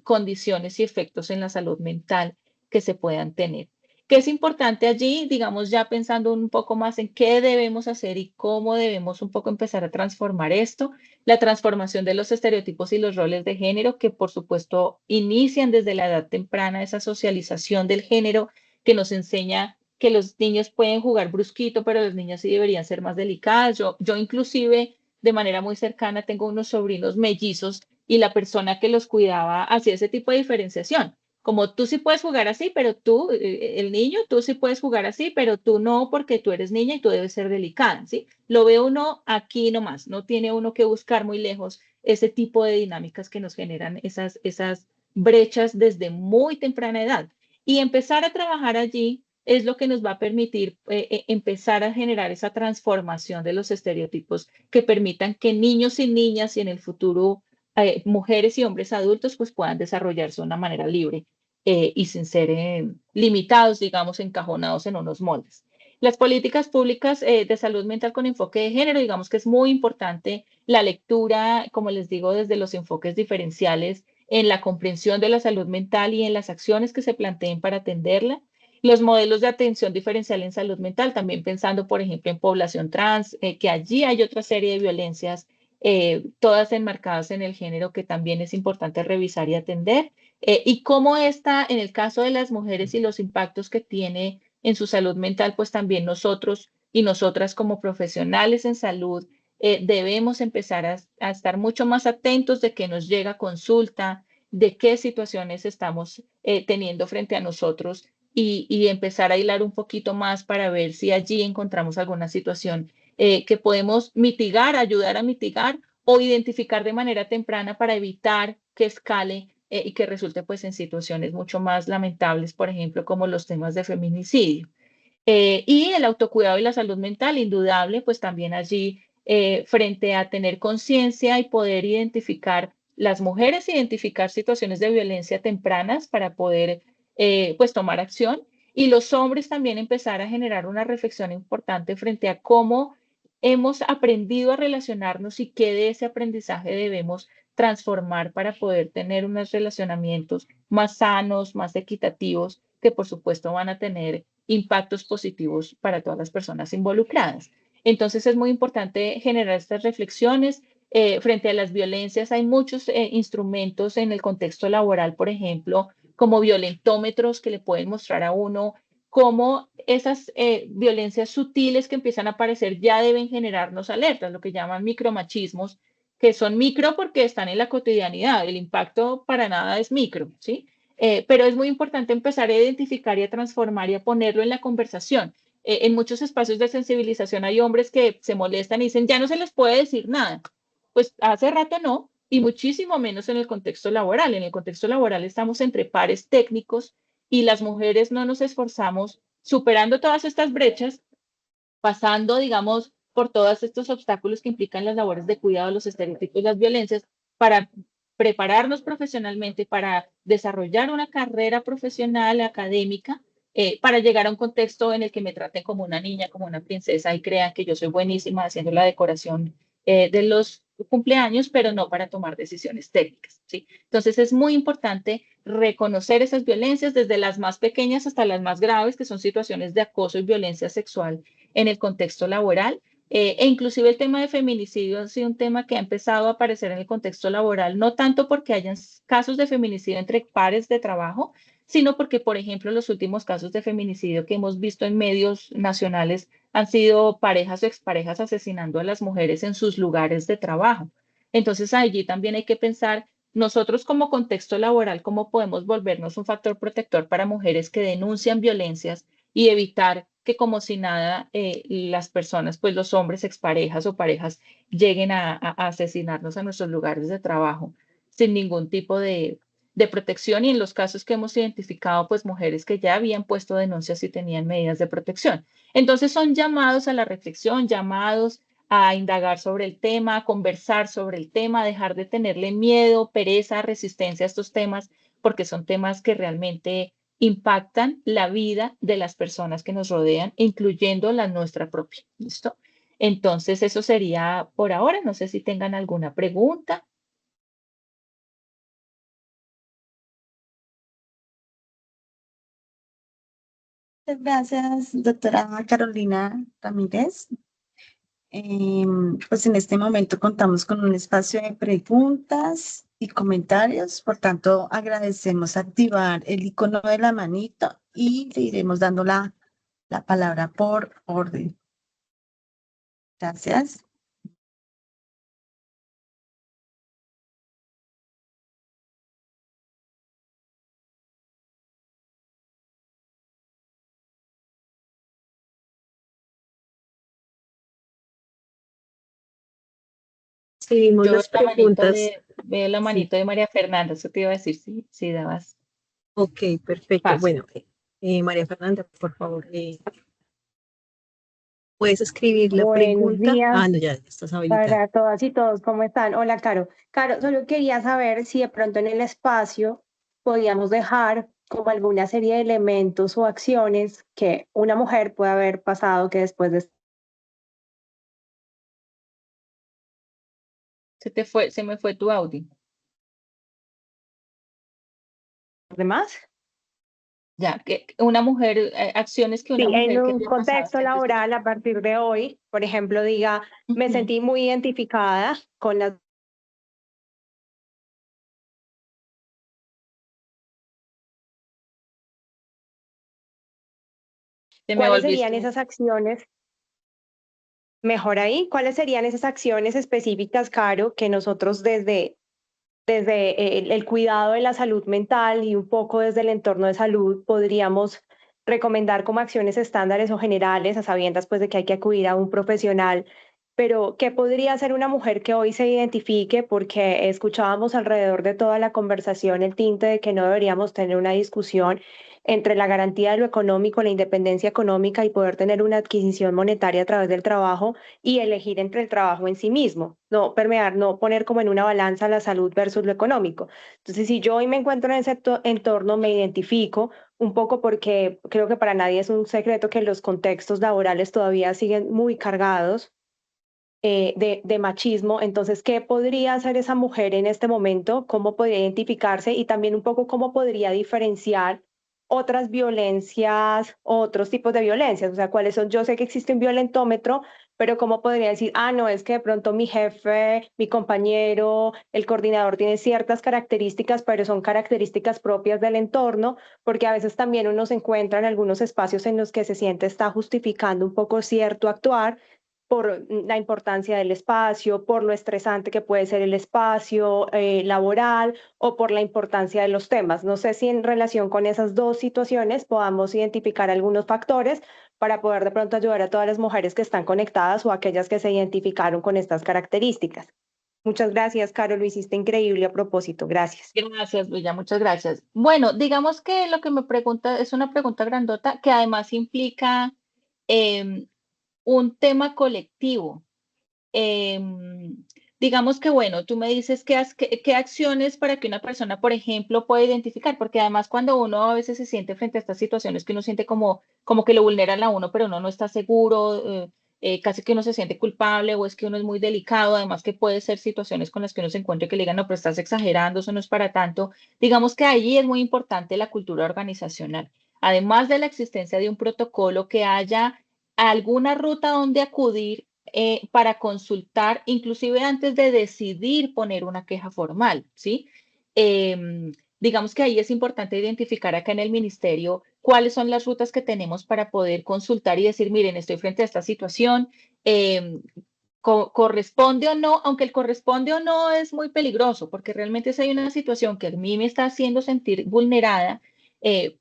J: condiciones y efectos en la salud mental que se puedan tener. ¿Qué es importante allí? Digamos, ya pensando un poco más en qué debemos hacer y cómo debemos un poco empezar a transformar esto, la transformación de los estereotipos y los roles de género, que por supuesto inician desde la edad temprana, esa socialización del género que nos enseña que los niños pueden jugar brusquito, pero las niñas sí deberían ser más delicadas. Yo inclusive de manera muy cercana tengo unos sobrinos mellizos y la persona que los cuidaba hacía ese tipo de diferenciación. Como tú sí puedes jugar así, pero tú, el niño, tú sí puedes jugar así, pero tú no, porque tú eres niña y tú debes ser delicada, ¿sí? Lo ve uno aquí nomás, no tiene uno que buscar muy lejos ese tipo de dinámicas que nos generan esas brechas desde muy temprana edad. Y empezar a trabajar allí es lo que nos va a permitir empezar a generar esa transformación de los estereotipos que permitan que niños y niñas y en el futuro mujeres y hombres adultos pues puedan desarrollarse de una manera libre y sin ser limitados, digamos, encajonados en unos moldes. Las políticas públicas de salud mental con enfoque de género, digamos que es muy importante la lectura, como les digo, desde los enfoques diferenciales en la comprensión de la salud mental y en las acciones que se planteen para atenderla. Los modelos de atención diferencial en salud mental, también pensando, por ejemplo, en población trans, que allí hay otra serie de violencias, todas enmarcadas en el género, que también es importante revisar y atender. Y cómo está, en el caso de las mujeres y los impactos que tiene en su salud mental, pues también nosotros y nosotras como profesionales en salud debemos empezar a estar mucho más atentos de qué nos llega consulta, de qué situaciones estamos teniendo frente a nosotros y empezar a hilar un poquito más para ver si allí encontramos alguna situación que podemos mitigar, ayudar a mitigar o identificar de manera temprana para evitar que escale y que resulte pues en situaciones mucho más lamentables, por ejemplo, como los temas de feminicidio. Y el autocuidado y la salud mental, indudable, pues también allí frente a tener conciencia y poder identificar, las mujeres identificar situaciones de violencia tempranas para poder pues tomar acción y los hombres también empezar a generar una reflexión importante frente a cómo hemos aprendido a relacionarnos y qué de ese aprendizaje debemos transformar para poder tener unos relacionamientos más sanos, más equitativos, que por supuesto van a tener impactos positivos para todas las personas involucradas. Entonces es muy importante generar estas reflexiones. Frente a las violencias hay muchos instrumentos en el contexto laboral, por ejemplo, como violentómetros que le pueden mostrar a uno cómo esas violencias sutiles que empiezan a aparecer ya deben generarnos alertas, lo que llaman micromachismos, que son micro porque están en la cotidianidad, el impacto para nada es micro, ¿sí? Pero es muy importante empezar a identificar y a transformar y a ponerlo en la conversación. En muchos espacios de sensibilización hay hombres que se molestan y dicen, ya no se les puede decir nada. Pues hace rato no, y muchísimo menos en el contexto laboral. En el contexto laboral estamos entre pares técnicos y las mujeres no nos esforzamos superando todas estas brechas, pasando, digamos, por todos estos obstáculos que implican las labores de cuidado, los estereotipos, las violencias, para prepararnos profesionalmente, para desarrollar una carrera profesional, académica, para llegar a un contexto en el que me traten como una niña, como una princesa y crean que yo soy buenísima haciendo la decoración de los cumpleaños, pero no para tomar decisiones técnicas, ¿sí? Entonces es muy importante reconocer esas violencias desde las más pequeñas hasta las más graves, que son situaciones de acoso y violencia sexual en el contexto laboral. E inclusive el tema de feminicidio ha sido un tema que ha empezado a aparecer en el contexto laboral, no tanto porque hayan casos de feminicidio entre pares de trabajo, sino porque, por ejemplo, los últimos casos de feminicidio que hemos visto en medios nacionales han sido parejas o exparejas asesinando a las mujeres en sus lugares de trabajo. Entonces, allí también hay que pensar nosotros como contexto laboral, cómo podemos volvernos un factor protector para mujeres que denuncian violencias y evitar que como si nada las personas, pues los hombres, exparejas o parejas, lleguen a asesinarnos a nuestros lugares de trabajo sin ningún tipo de protección y en los casos que hemos identificado, pues mujeres que ya habían puesto denuncias y tenían medidas de protección. Entonces son llamados a la reflexión, llamados a indagar sobre el tema, a conversar sobre el tema, a dejar de tenerle miedo, pereza, resistencia a estos temas, porque son temas que realmente impactan la vida de las personas que nos rodean, incluyendo la nuestra propia. ¿Listo? Entonces, eso sería por ahora. No sé si tengan alguna pregunta.
A: Muchas gracias, doctora Carolina Ramírez. Pues en este momento contamos con un espacio de preguntas y comentarios, por tanto agradecemos activar el icono de la manito y le iremos dando la palabra por orden. Gracias.
B: Sí, vimos
J: Yo veo
B: las
J: la manito
B: preguntas.
J: veo la
B: Sí.
J: manito de María Fernanda, eso te iba a decir, sí dabas
B: Ok, perfecto.
J: paso.
B: Bueno, María Fernanda, por favor, puedes escribir la
K: Buenos
B: pregunta.
K: días
B: No, ya estás habilitada.
K: para todas y todos, ¿cómo están? Hola, Caro. Caro, solo quería saber si de pronto en el espacio podíamos dejar como alguna serie de elementos o acciones que una mujer puede haber pasado que después de
J: Se me fue tu audio.
K: los demás.
J: Ya, que una mujer, acciones que una
K: Sí, en
J: mujer que
K: un
J: haya pasado
K: contexto
J: antes de-
K: laboral a partir de hoy, por ejemplo, diga, me
J: Ujú.
K: sentí muy identificada con las...
J: Te me
K: ¿Cuáles serían
J: volviste.
K: esas acciones? Mejor ahí, ¿cuáles serían esas acciones específicas, Caro, que nosotros desde el cuidado de la salud mental y un poco desde el entorno de salud podríamos recomendar como acciones estándares o generales, a sabiendas pues de que hay que acudir a un profesional, pero ¿qué podría hacer una mujer que hoy se identifique? Porque escuchábamos alrededor de toda la conversación el tinte de que no deberíamos tener una discusión entre la garantía de lo económico, la independencia económica y poder tener una adquisición monetaria a través del trabajo y elegir entre el trabajo en sí mismo, no permear, no poner como en una balanza la salud versus lo económico. Entonces, si yo hoy me encuentro en ese entorno, me identifico un poco porque creo que para nadie es un secreto que los contextos laborales todavía siguen muy cargados de machismo. Entonces, ¿qué podría hacer esa mujer en este momento? ¿Cómo podría identificarse? Y también un poco cómo podría diferenciar otras violencias, otros tipos de violencias. O sea, ¿cuáles son? Yo sé que existe un violentómetro, pero ¿cómo podría decir, ah, no, es que de pronto mi jefe, mi compañero, el coordinador tiene ciertas características, pero son características propias del entorno? Porque a veces también uno se encuentra en algunos espacios en los que se siente está justificando un poco cierto actuar por la importancia del espacio, por lo estresante que puede ser el espacio laboral o por la importancia de los temas. No sé si en relación con esas dos situaciones podamos identificar algunos factores para poder de pronto ayudar a todas las mujeres que están conectadas o aquellas que se identificaron con estas características. Muchas gracias, Caro, lo hiciste increíble a propósito. Gracias.
J: Gracias, Luisa, muchas gracias. Bueno, digamos que lo que me pregunta es una pregunta grandota que además implica un tema colectivo. Digamos que, bueno, tú me dices qué acciones para que una persona, por ejemplo, pueda identificar, porque además cuando uno a veces se siente frente a estas situaciones que uno siente como que lo vulneran a uno, pero uno no está seguro, casi que uno se siente culpable o es que uno es muy delicado, además que puede ser situaciones con las que uno se encuentre que le digan, no, pero estás exagerando, eso no es para tanto. Digamos que allí es muy importante la cultura organizacional. Además de la existencia de un protocolo, que haya alguna ruta donde acudir para consultar, inclusive antes de decidir poner una queja formal, ¿sí? Digamos que ahí es importante identificar acá en el ministerio cuáles son las rutas que tenemos para poder consultar y decir, miren, estoy frente a esta situación, corresponde o no, aunque el corresponde o no es muy peligroso, porque realmente si hay una situación que a mí me está haciendo sentir vulnerada,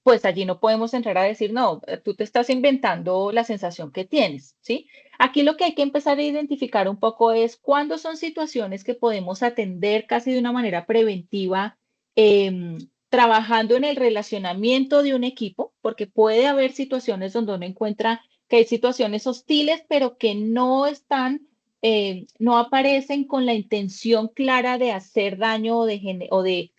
J: pues allí no podemos entrar a decir, no, tú te estás inventando la sensación que tienes, ¿sí? Aquí lo que hay que empezar a identificar un poco es cuándo son situaciones que podemos atender casi de una manera preventiva, trabajando en el relacionamiento de un equipo, porque puede haber situaciones donde uno encuentra que hay situaciones hostiles, pero que no están, no aparecen con la intención clara de hacer daño o de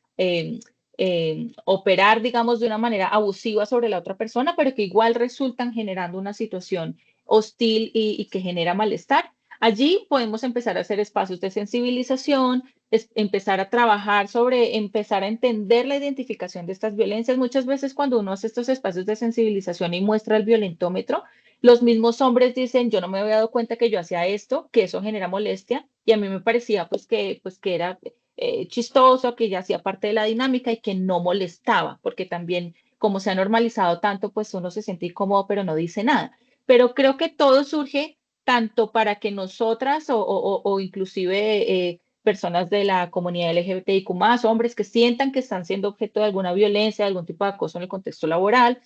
J: operar, digamos, de una manera abusiva sobre la otra persona, pero que igual resultan generando una situación hostil y que genera malestar. Allí podemos empezar a hacer espacios de sensibilización, empezar a trabajar sobre, empezar a entender la identificación de estas violencias. Muchas veces cuando uno hace estos espacios de sensibilización y muestra el violentómetro, los mismos hombres dicen, yo no me había dado cuenta que yo hacía esto, que eso genera molestia, y a mí me parecía pues que era chistoso, que ya hacía parte de la dinámica y que no molestaba, porque también como se ha normalizado tanto, pues uno se siente incómodo, pero no dice nada. Pero creo que todo surge tanto para que nosotras o inclusive personas de la comunidad LGBTIQ+, hombres que sientan que están siendo objeto de alguna violencia, de algún tipo de acoso en el contexto laboral,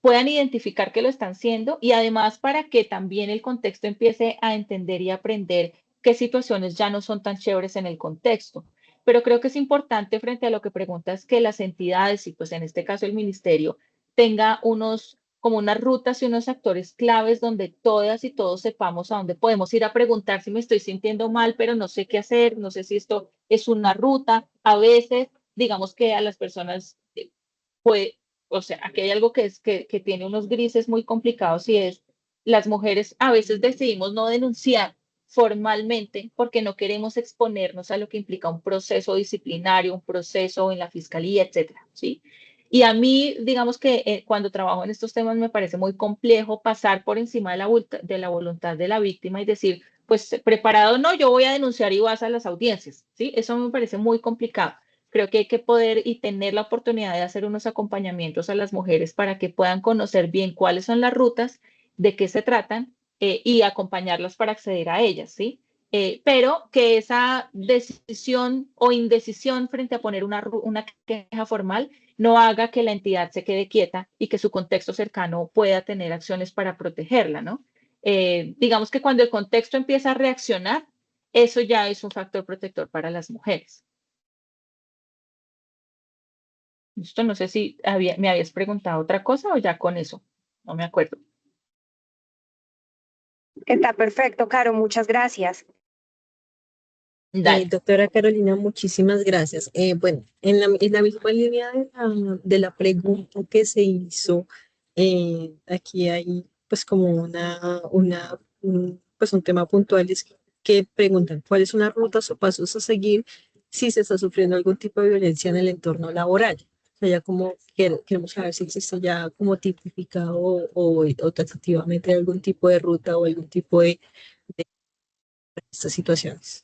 J: puedan identificar que lo están siendo y además para que también el contexto empiece a entender y aprender qué situaciones ya no son tan chéveres en el contexto. Pero creo que es importante frente a lo que preguntas que las entidades y pues en este caso el ministerio tenga como unas rutas y unos actores claves donde todas y todos sepamos a dónde podemos ir a preguntar si me estoy sintiendo mal, pero no sé qué hacer, no sé si esto es una ruta. A veces, digamos que a las personas, o sea, aquí hay algo que tiene unos grises muy complicados y es las mujeres a veces decidimos no denunciar formalmente porque no queremos exponernos a lo que implica un proceso disciplinario, un proceso en la fiscalía, etcétera, ¿sí? Y a mí, digamos que cuando trabajo en estos temas me parece muy complejo pasar por encima de la voluntad de la víctima y decir, pues preparado no, yo voy a denunciar y vas a las audiencias, ¿sí? Eso me parece muy complicado. Creo que hay que poder y tener la oportunidad de hacer unos acompañamientos a las mujeres para que puedan conocer bien cuáles son las rutas, de qué se tratan y acompañarlas para acceder a ellas, ¿sí? Pero que esa decisión o indecisión frente a poner una queja formal no haga que la entidad se quede quieta y que su contexto cercano pueda tener acciones para protegerla, ¿no? Digamos que cuando el contexto empieza a reaccionar, eso ya es un factor protector para las mujeres. Esto no sé si me habías preguntado otra cosa o ya con eso, no me acuerdo.
K: Está perfecto, Caro, muchas gracias.
B: Doctora Carolina, muchísimas gracias. Bueno, en la misma línea de la pregunta que se hizo, aquí hay pues como pues un tema puntual es que preguntan cuáles son las rutas o pasos a seguir si se está sufriendo algún tipo de violencia en el entorno laboral. O sea, ya como queremos saber si existe ya como tipificado o taxativamente algún tipo de ruta o algún tipo de estas situaciones.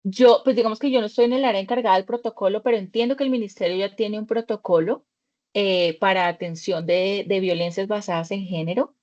J: Yo, pues digamos que yo no estoy en el área encargada del protocolo, pero entiendo que el ministerio ya tiene un protocolo para atención de violencias basadas en género.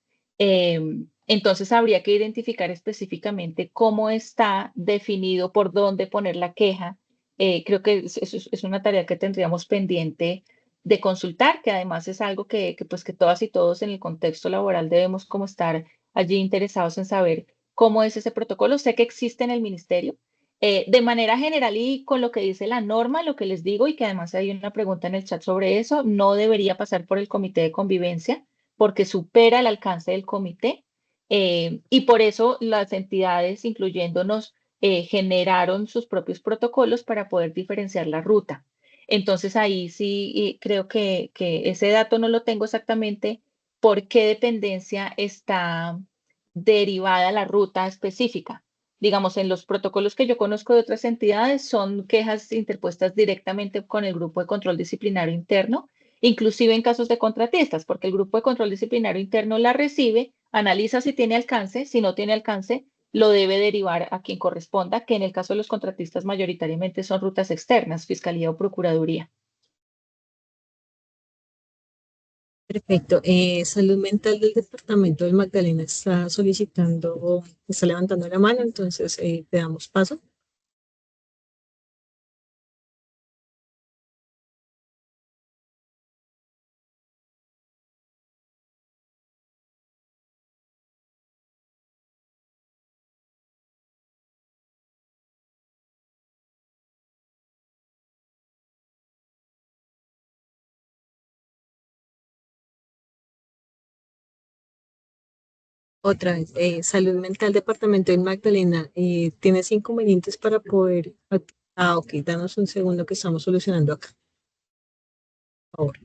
J: Entonces habría que identificar específicamente cómo está definido, por dónde poner la queja. Creo que es una tarea que tendríamos pendiente de consultar, que además es algo pues, que todas y todos en el contexto laboral debemos como estar allí interesados en saber cómo es ese protocolo. Sé que existe en el ministerio. De manera general y con lo que dice la norma, lo que les digo y que además hay una pregunta en el chat sobre eso, no debería pasar por el comité de convivencia porque supera el alcance del comité. Y por eso las entidades, incluyéndonos, generaron sus propios protocolos para poder diferenciar la ruta. Entonces ahí sí creo que ese dato no lo tengo exactamente por qué dependencia está derivada la ruta específica. Digamos, en los protocolos que yo conozco de otras entidades son quejas interpuestas directamente con el grupo de control disciplinario interno, inclusive en casos de contratistas, porque el grupo de control disciplinario interno la recibe, analiza si tiene alcance, si no tiene alcance, lo debe derivar a quien corresponda, que en el caso de los contratistas mayoritariamente son rutas externas, Fiscalía o Procuraduría.
B: Perfecto. Salud mental del departamento del Magdalena está solicitando, está levantando la mano, entonces te damos paso. Otra vez, salud mental, departamento del Magdalena, ¿tienes inconvenientes para poder? Ok, danos un segundo que estamos solucionando acá. Por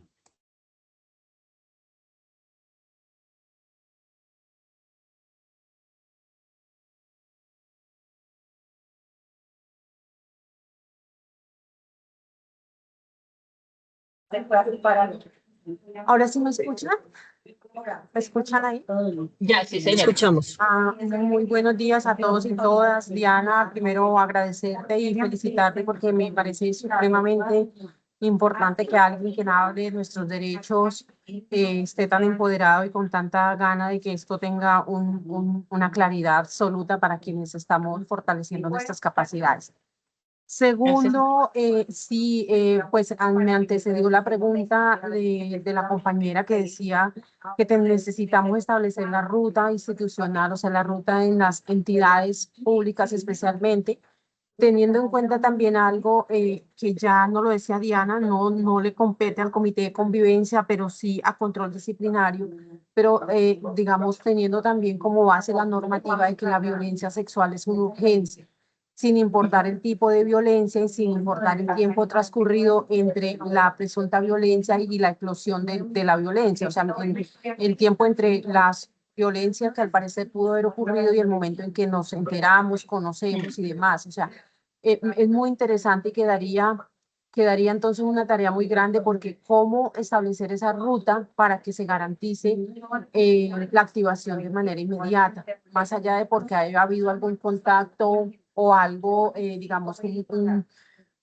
B: favor.
L: ¿Ahora sí me escuchan? ¿Me escuchan ahí?
J: Ya, sí, señora.
B: Escuchamos.
L: Muy buenos días a todos y todas. Diana, primero agradecerte y felicitarte porque me parece supremamente importante que alguien que hable de nuestros derechos esté tan empoderado y con tanta gana de que esto tenga una claridad absoluta para quienes estamos fortaleciendo nuestras capacidades. Segundo, sí, pues me antecedió la pregunta de la compañera que decía que necesitamos establecer la ruta institucional, o sea, la ruta en las entidades públicas especialmente, teniendo en cuenta también algo que ya no lo decía Diana, no le compete al comité de convivencia, pero sí a control disciplinario, pero digamos teniendo también como base la normativa de que la violencia sexual es una urgencia, sin importar el tipo de violencia y sin importar el tiempo transcurrido entre la presunta violencia y la explosión de la violencia, o sea, el tiempo entre las violencias que al parecer pudo haber ocurrido y el momento en que nos enteramos, conocemos y demás, o sea, es muy interesante y quedaría entonces una tarea muy grande porque cómo establecer esa ruta para que se garantice la activación de manera inmediata, más allá de porque haya habido algún contacto o algo, digamos,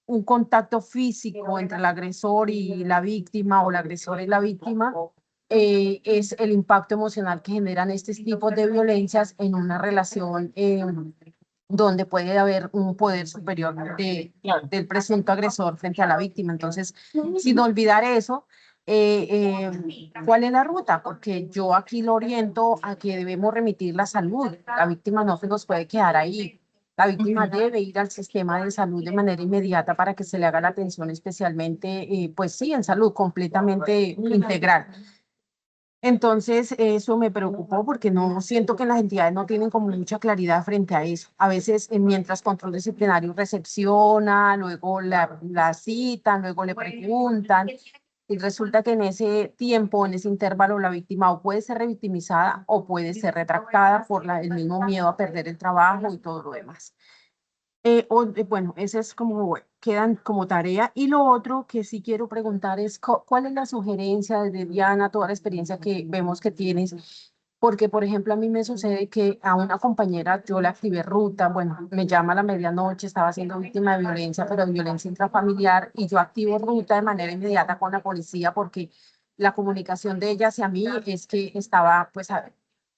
L: un contacto físico entre el agresor y la víctima o el agresor y la víctima, es el impacto emocional que generan estos tipos de violencias en una relación donde puede haber un poder superior del presunto agresor frente a la víctima. Entonces, sin olvidar eso, ¿cuál es la ruta? Porque yo aquí lo oriento a que debemos remitir la salud. La víctima no se nos puede quedar ahí. La víctima debe ir al sistema de salud de manera inmediata para que se le haga la atención especialmente, pues sí, en salud completamente integral. Entonces, eso me preocupó porque no siento que las entidades no tienen como mucha claridad frente a eso. A veces, mientras control disciplinario recepciona, luego la citan, luego le preguntan, y resulta que en ese tiempo, en ese intervalo, la víctima o puede ser revictimizada o puede ser retractada por el mismo miedo a perder el trabajo y todo lo demás. Bueno, ese es como, quedan como tarea. Y lo otro que sí quiero preguntar es, ¿cuál es la sugerencia de Diana, toda la experiencia que vemos que tienes? Porque, por ejemplo, a mí me sucede que a una compañera yo le activé ruta, bueno, me llama a la medianoche, estaba siendo víctima de violencia, pero de violencia intrafamiliar, y yo activo ruta de manera inmediata con la policía porque la comunicación de ella hacia mí es que estaba, pues,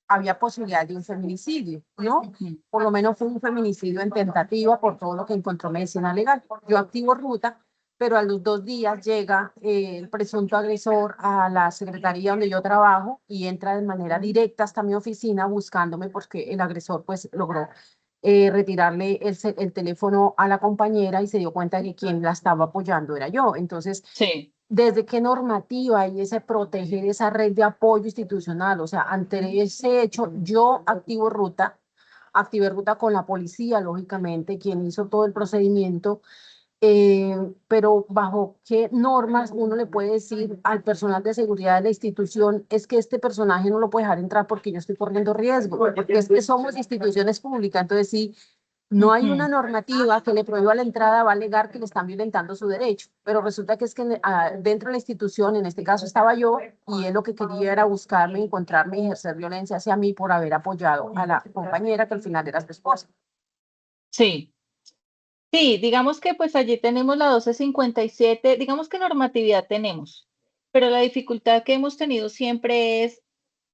L: había posibilidad de un feminicidio, ¿no? Por lo menos fue un feminicidio en tentativa por todo lo que encontró medicina legal. Yo activo ruta, pero a los 2 días llega el presunto agresor a la secretaría donde yo trabajo y entra de manera directa hasta mi oficina buscándome porque el agresor pues logró retirarle el teléfono a la compañera y se dio cuenta de que quien la estaba apoyando era yo. Entonces,
J: Sí.
L: ¿desde qué normativa y ese proteger esa red de apoyo institucional? O sea, ante ese hecho, yo activé ruta con la policía, lógicamente, quien hizo todo el procedimiento, pero bajo qué normas uno le puede decir al personal de seguridad de la institución es que este personaje no lo puede dejar entrar porque yo estoy corriendo riesgo, porque es que somos instituciones públicas, entonces sí. No hay una normativa que le prohíba la entrada, va a alegar que le están violentando su derecho, pero resulta que es que dentro de la institución, en este caso estaba yo, y él lo que quería era buscarme, encontrarme y ejercer violencia hacia mí por haber apoyado a la compañera que al final era su esposa.
J: Sí. Sí, digamos que pues allí tenemos la 1257, digamos que normatividad tenemos, pero la dificultad que hemos tenido siempre es,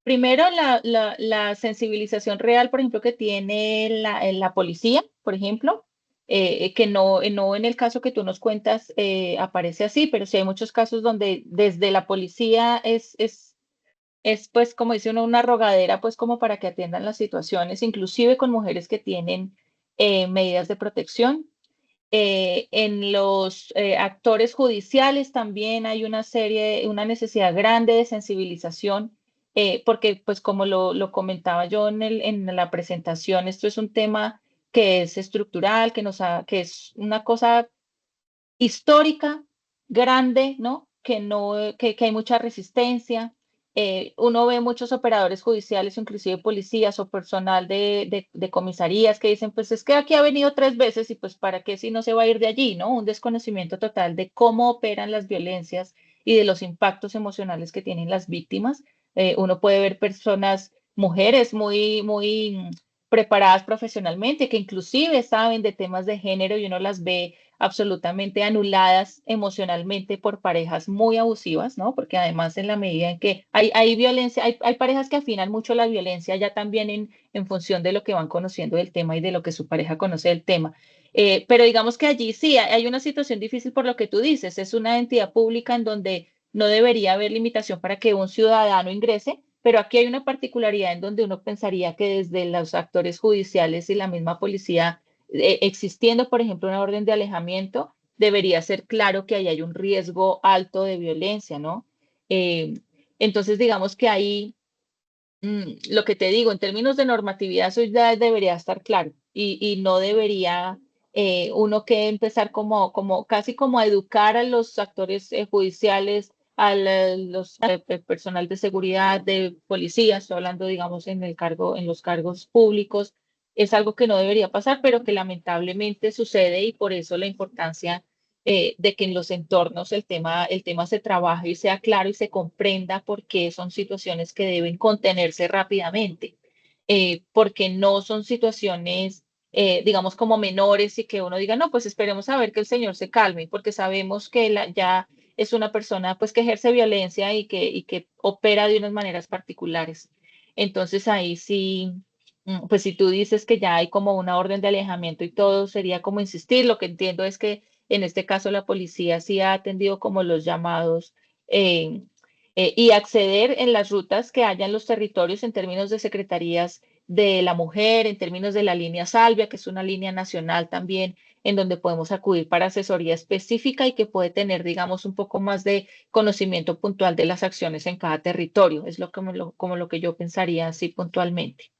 J: primero, la sensibilización real, por ejemplo, que tiene la policía, por ejemplo, que no en el caso que tú nos cuentas aparece así, pero sí hay muchos casos donde desde la policía es pues, como dice uno, una rogadera, pues como para que atiendan las situaciones, inclusive con mujeres que tienen medidas de protección. En los actores judiciales también hay una necesidad grande de sensibilización, porque pues como lo comentaba yo en la presentación, esto es un tema que es estructural, que es una cosa histórica, grande, ¿no? Que hay mucha resistencia. Uno ve muchos operadores judiciales, inclusive policías o personal de comisarías que dicen, pues es que aquí ha venido 3 veces y pues para qué si no se va a ir de allí, ¿no? Un desconocimiento total de cómo operan las violencias y de los impactos emocionales que tienen las víctimas. Uno puede ver personas, mujeres muy preparadas profesionalmente, que inclusive saben de temas de género y uno las ve absolutamente anuladas emocionalmente por parejas muy abusivas, ¿no? Porque además en la medida en que hay violencia, hay parejas que afinan mucho la violencia ya también en función de lo que van conociendo del tema y de lo que su pareja conoce del tema. Pero digamos que allí sí hay una situación difícil por lo que tú dices, es una entidad pública en donde no debería haber limitación para que un ciudadano ingrese, pero aquí hay una particularidad en donde uno pensaría que desde los actores judiciales y la misma policía existiendo, por ejemplo, una orden de alejamiento, debería ser claro que ahí hay un riesgo alto de violencia, ¿no? Eh, entonces, digamos que ahí, lo que te digo, en términos de normatividad, eso ya debería estar claro y no debería uno que empezar casi como a educar a los actores judiciales, los personal de seguridad, de policía, estoy hablando, digamos, en los cargos públicos, es algo que no debería pasar, pero que lamentablemente sucede y por eso la importancia de que en los entornos el tema se trabaje y sea claro y se comprenda por qué son situaciones que deben contenerse rápidamente, porque no son situaciones, digamos, como menores y que uno diga, no, pues esperemos a ver que el señor se calme, porque sabemos que ya es una persona pues que ejerce violencia y que opera de unas maneras particulares. Entonces ahí sí, pues si tú dices que ya hay como una orden de alejamiento y todo, sería como insistir. Lo que entiendo es que en este caso la policía sí ha atendido como los llamados eh, y acceder en las rutas que haya en los territorios en términos de secretarías de la mujer, en términos de la línea Salvia, que es una línea nacional también en donde podemos acudir para asesoría específica y que puede tener, digamos, un poco más de conocimiento puntual de las acciones en cada territorio. Es como lo que yo pensaría así puntualmente.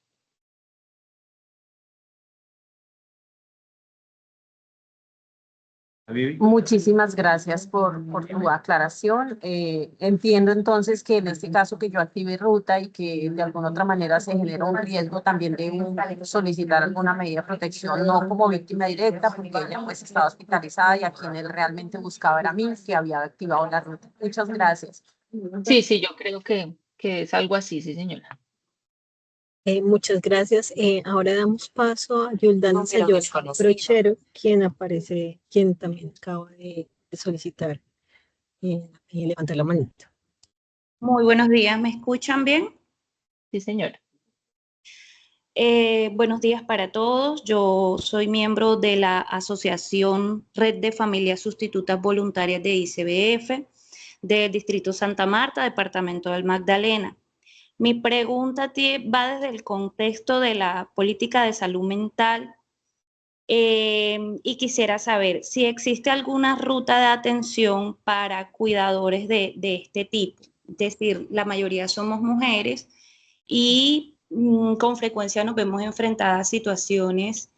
L: Muchísimas gracias por tu aclaración. Entiendo entonces que en este caso que yo active ruta y que de alguna otra manera se genera un riesgo también de solicitar alguna medida de protección, no como víctima directa, porque ella pues estaba hospitalizada y a quien él realmente buscaba era a mí, que había activado la ruta. Muchas gracias.
B: Sí,
J: Sí, yo creo que es algo así, sí, señora.
B: Muchas gracias. Ahora damos paso a Yuldán Sayol Brochero, quien también acaba de solicitar y levantar la manita.
M: Muy buenos días, ¿me escuchan bien?
J: Sí, señora.
M: Buenos días para todos. Yo soy miembro de la Asociación Red de Familias Sustitutas Voluntarias de ICBF del Distrito Santa Marta, Departamento del Magdalena. Mi pregunta va desde el contexto de la política de salud mental y quisiera saber si existe alguna ruta de atención para cuidadores de este tipo. Es decir, la mayoría somos mujeres y con frecuencia nos vemos enfrentadas a situaciones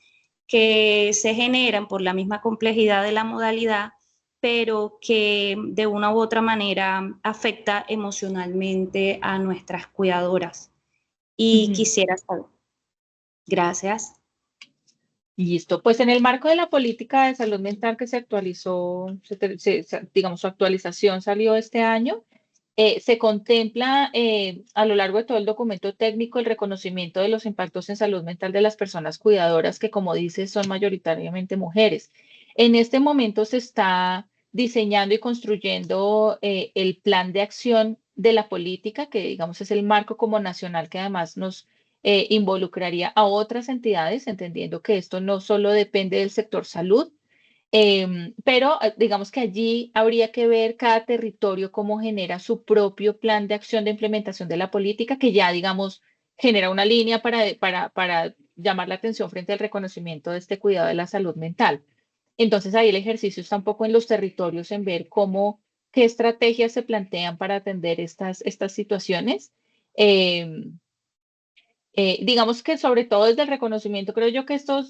M: que se generan por la misma complejidad de la modalidad, pero que de una u otra manera afecta emocionalmente a nuestras cuidadoras. Y quisiera saber. Gracias.
J: Listo, pues en el marco de la política de salud mental que se actualizó, digamos, su actualización salió este año, se contempla a lo largo de todo el documento técnico el reconocimiento de los impactos en salud mental de las personas cuidadoras que, como dices, son mayoritariamente mujeres. En este momento se está diseñando y construyendo el plan de acción de la política, que digamos es el marco como nacional que además nos involucraría a otras entidades, entendiendo que esto no solo depende del sector salud, pero digamos que allí habría que ver cada territorio cómo genera su propio plan de acción de implementación de la política, que ya, digamos, genera una línea para llamar la atención frente al reconocimiento de este cuidado de la salud mental. Entonces ahí el ejercicio está un poco en los territorios, en ver qué estrategias se plantean para atender estas situaciones. Digamos que sobre todo desde el reconocimiento, creo yo que esto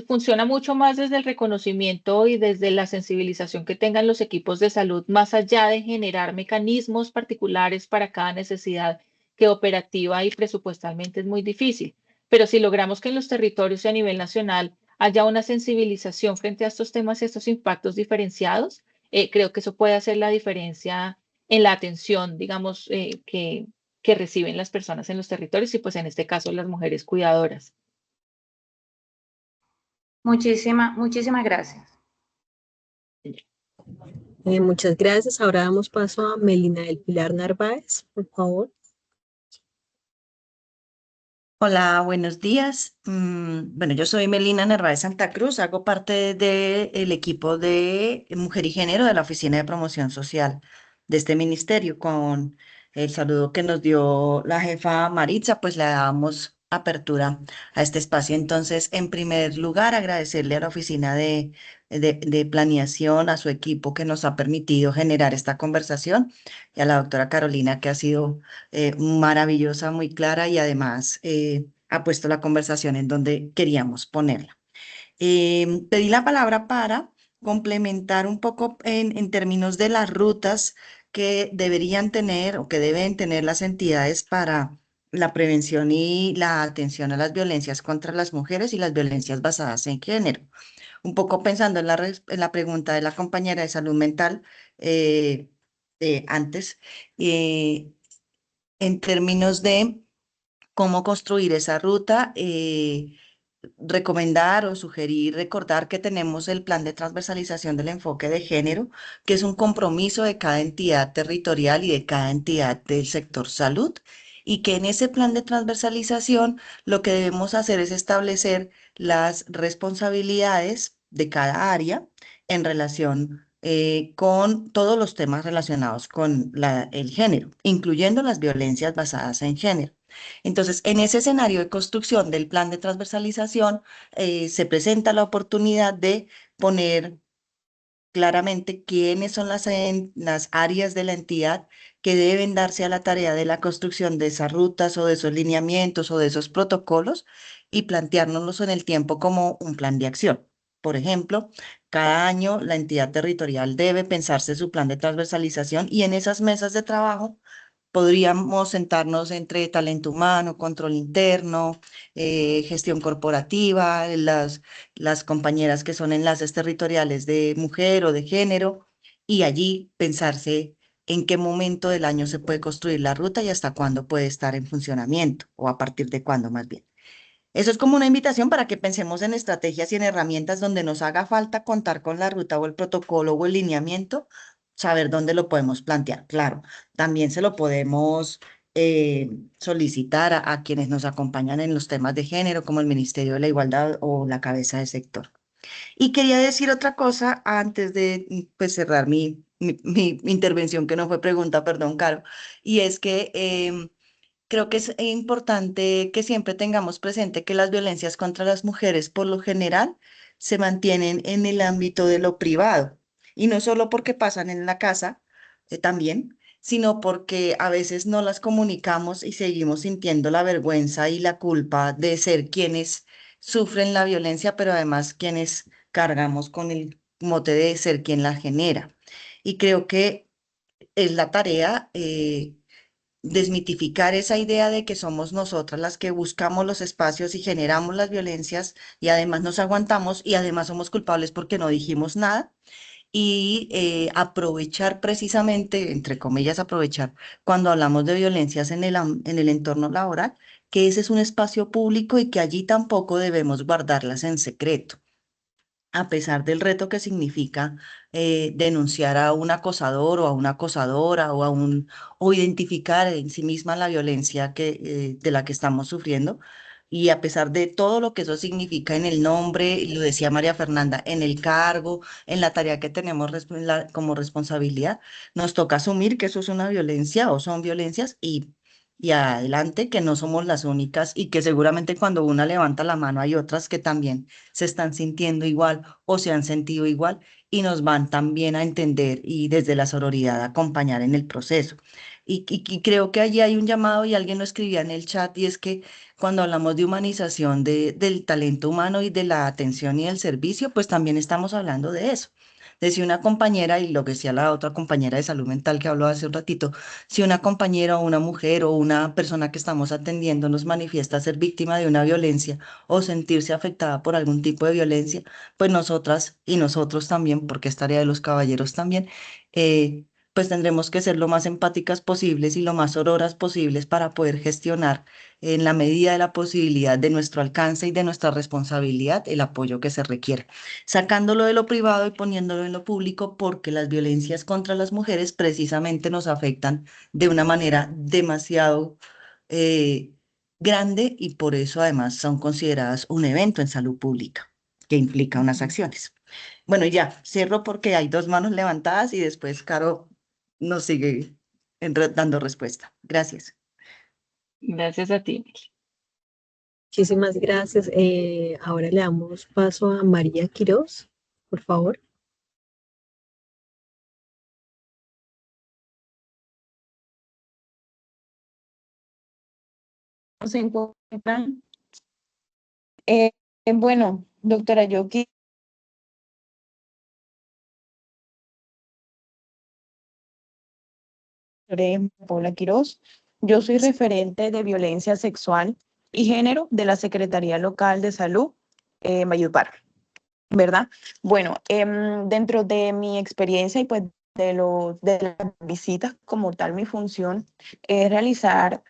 J: funciona mucho más desde el reconocimiento y desde la sensibilización que tengan los equipos de salud, más allá de generar mecanismos particulares para cada necesidad que operativa y presupuestalmente es muy difícil. Pero si logramos que en los territorios y a nivel nacional haya una sensibilización frente a estos temas y estos impactos diferenciados, creo que eso puede hacer la diferencia en la atención, digamos, que reciben las personas en los territorios y pues en este caso las mujeres cuidadoras.
M: Muchísimas gracias.
B: Muchas gracias. Ahora damos paso a Melina del Pilar Narváez, por favor.
E: Hola, buenos días. Bueno, yo soy Melina Narváez Santa Cruz, hago parte del equipo de Mujer y Género de la Oficina de Promoción Social de este ministerio. Con el saludo que nos dio la jefa Maritza, pues le damos apertura a este espacio. Entonces, en primer lugar, agradecerle a la Oficina de Planeación, a su equipo que nos ha permitido generar esta conversación, y a la doctora Carolina, que ha sido maravillosa, muy clara, y además ha puesto la conversación en donde queríamos ponerla. Pedí la palabra para complementar un poco en términos de las rutas que deberían tener o que deben tener las entidades para la prevención y la atención a las violencias contra las mujeres y las violencias basadas en género. Un poco pensando en la pregunta de la compañera de salud mental antes, en términos de cómo construir esa ruta, recomendar o sugerir, recordar que tenemos el plan de transversalización del enfoque de género, que es un compromiso de cada entidad territorial y de cada entidad del sector salud, y que en ese plan de transversalización lo que debemos hacer es establecer las responsabilidades de cada área en relación con todos los temas relacionados con el género, incluyendo las violencias basadas en género. Entonces, en ese escenario de construcción del plan de transversalización, se presenta la oportunidad de poner claramente quiénes son las áreas de la entidad que deben darse a la tarea de la construcción de esas rutas o de esos lineamientos o de esos protocolos, y planteárnoslos en el tiempo como un plan de acción. Por ejemplo, cada año la entidad territorial debe pensarse su plan de transversalización, y en esas mesas de trabajo podríamos sentarnos entre talento humano, control interno, gestión corporativa, las compañeras que son enlaces territoriales de mujer o de género, y allí pensarse en qué momento del año se puede construir la ruta y hasta cuándo puede estar en funcionamiento, o a partir de cuándo más bien. Eso es como una invitación para que pensemos en estrategias y en herramientas donde nos haga falta contar con la ruta o el protocolo o el lineamiento, saber dónde lo podemos plantear. Claro, también se lo podemos solicitar a quienes nos acompañan en los temas de género, como el Ministerio de la Igualdad o la cabeza de sector. Y quería decir otra cosa antes de pues, cerrar mi intervención, que no fue pregunta, perdón, Caro, y es que creo que es importante que siempre tengamos presente que las violencias contra las mujeres, por lo general, se mantienen en el ámbito de lo privado, y no solo porque pasan en la casa, también, sino porque a veces no las comunicamos y seguimos sintiendo la vergüenza y la culpa de ser quienes sufren la violencia, pero además quienes cargamos con el mote de ser quien la genera. Y creo que es la tarea desmitificar esa idea de que somos nosotras las que buscamos los espacios y generamos las violencias y además nos aguantamos y además somos culpables porque no dijimos nada y aprovechar precisamente, entre comillas, aprovechar cuando hablamos de violencias en en el entorno laboral, que ese es un espacio público y que allí tampoco debemos guardarlas en secreto, a pesar del reto que significa denunciar a un acosador o a una acosadora o identificar en sí misma la violencia de la que estamos sufriendo. Y a pesar de todo lo que eso significa en el nombre, y lo decía María Fernanda, en el cargo, en la tarea que tenemos como responsabilidad, nos toca asumir que eso es una violencia o son violencias y adelante, que no somos las únicas y que seguramente cuando una levanta la mano hay otras que también se están sintiendo igual o se han sentido igual y nos van también a entender y desde la sororidad a acompañar en el proceso. Y creo que allí hay un llamado y alguien lo escribía en el chat y es que cuando hablamos de humanización del talento humano y de la atención y el servicio, pues también estamos hablando de eso. Decía una compañera, y lo que decía la otra compañera de salud mental que habló hace un ratito, si una compañera o una mujer o una persona que estamos atendiendo nos manifiesta ser víctima de una violencia o sentirse afectada por algún tipo de violencia, pues nosotras y nosotros también, porque es tarea de los caballeros también, pues tendremos que ser lo más empáticas posibles y lo más sororas posibles para poder gestionar en la medida de la posibilidad de nuestro alcance y de nuestra responsabilidad el apoyo que se requiere, sacándolo de lo privado y poniéndolo en lo público, porque las violencias contra las mujeres precisamente nos afectan de una manera demasiado eh, grande y por eso además son consideradas un evento en salud pública que implica unas acciones. Bueno, ya, cierro porque hay dos manos levantadas y después Caro nos sigue dando respuesta. Gracias.
J: Gracias a ti.
B: Muchísimas gracias. Ahora le damos paso a María Quiroz, por favor.
I: Se encuentran. Bueno, doctora Yoki. Paula Quiroz. Yo soy referente de violencia sexual y género de la Secretaría Local de Salud, Valledupar, ¿verdad? Bueno, dentro de mi experiencia y pues de las visitas como tal, mi función es realizar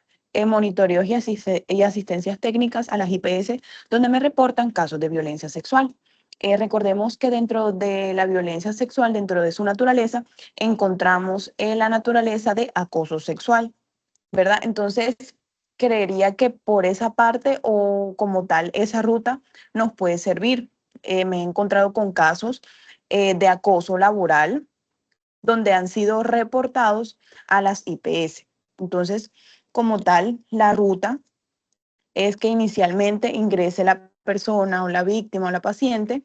I: monitoreos y asistencias técnicas a las IPS donde me reportan casos de violencia sexual. Recordemos que dentro de la violencia sexual, dentro de su naturaleza, encontramos la naturaleza de acoso sexual, ¿verdad? Entonces, creería que por esa parte o como tal, esa ruta nos puede servir. Me he encontrado con casos de acoso laboral donde han sido reportados a las IPS. Entonces, como tal, la ruta es que inicialmente ingrese la persona o la víctima o la paciente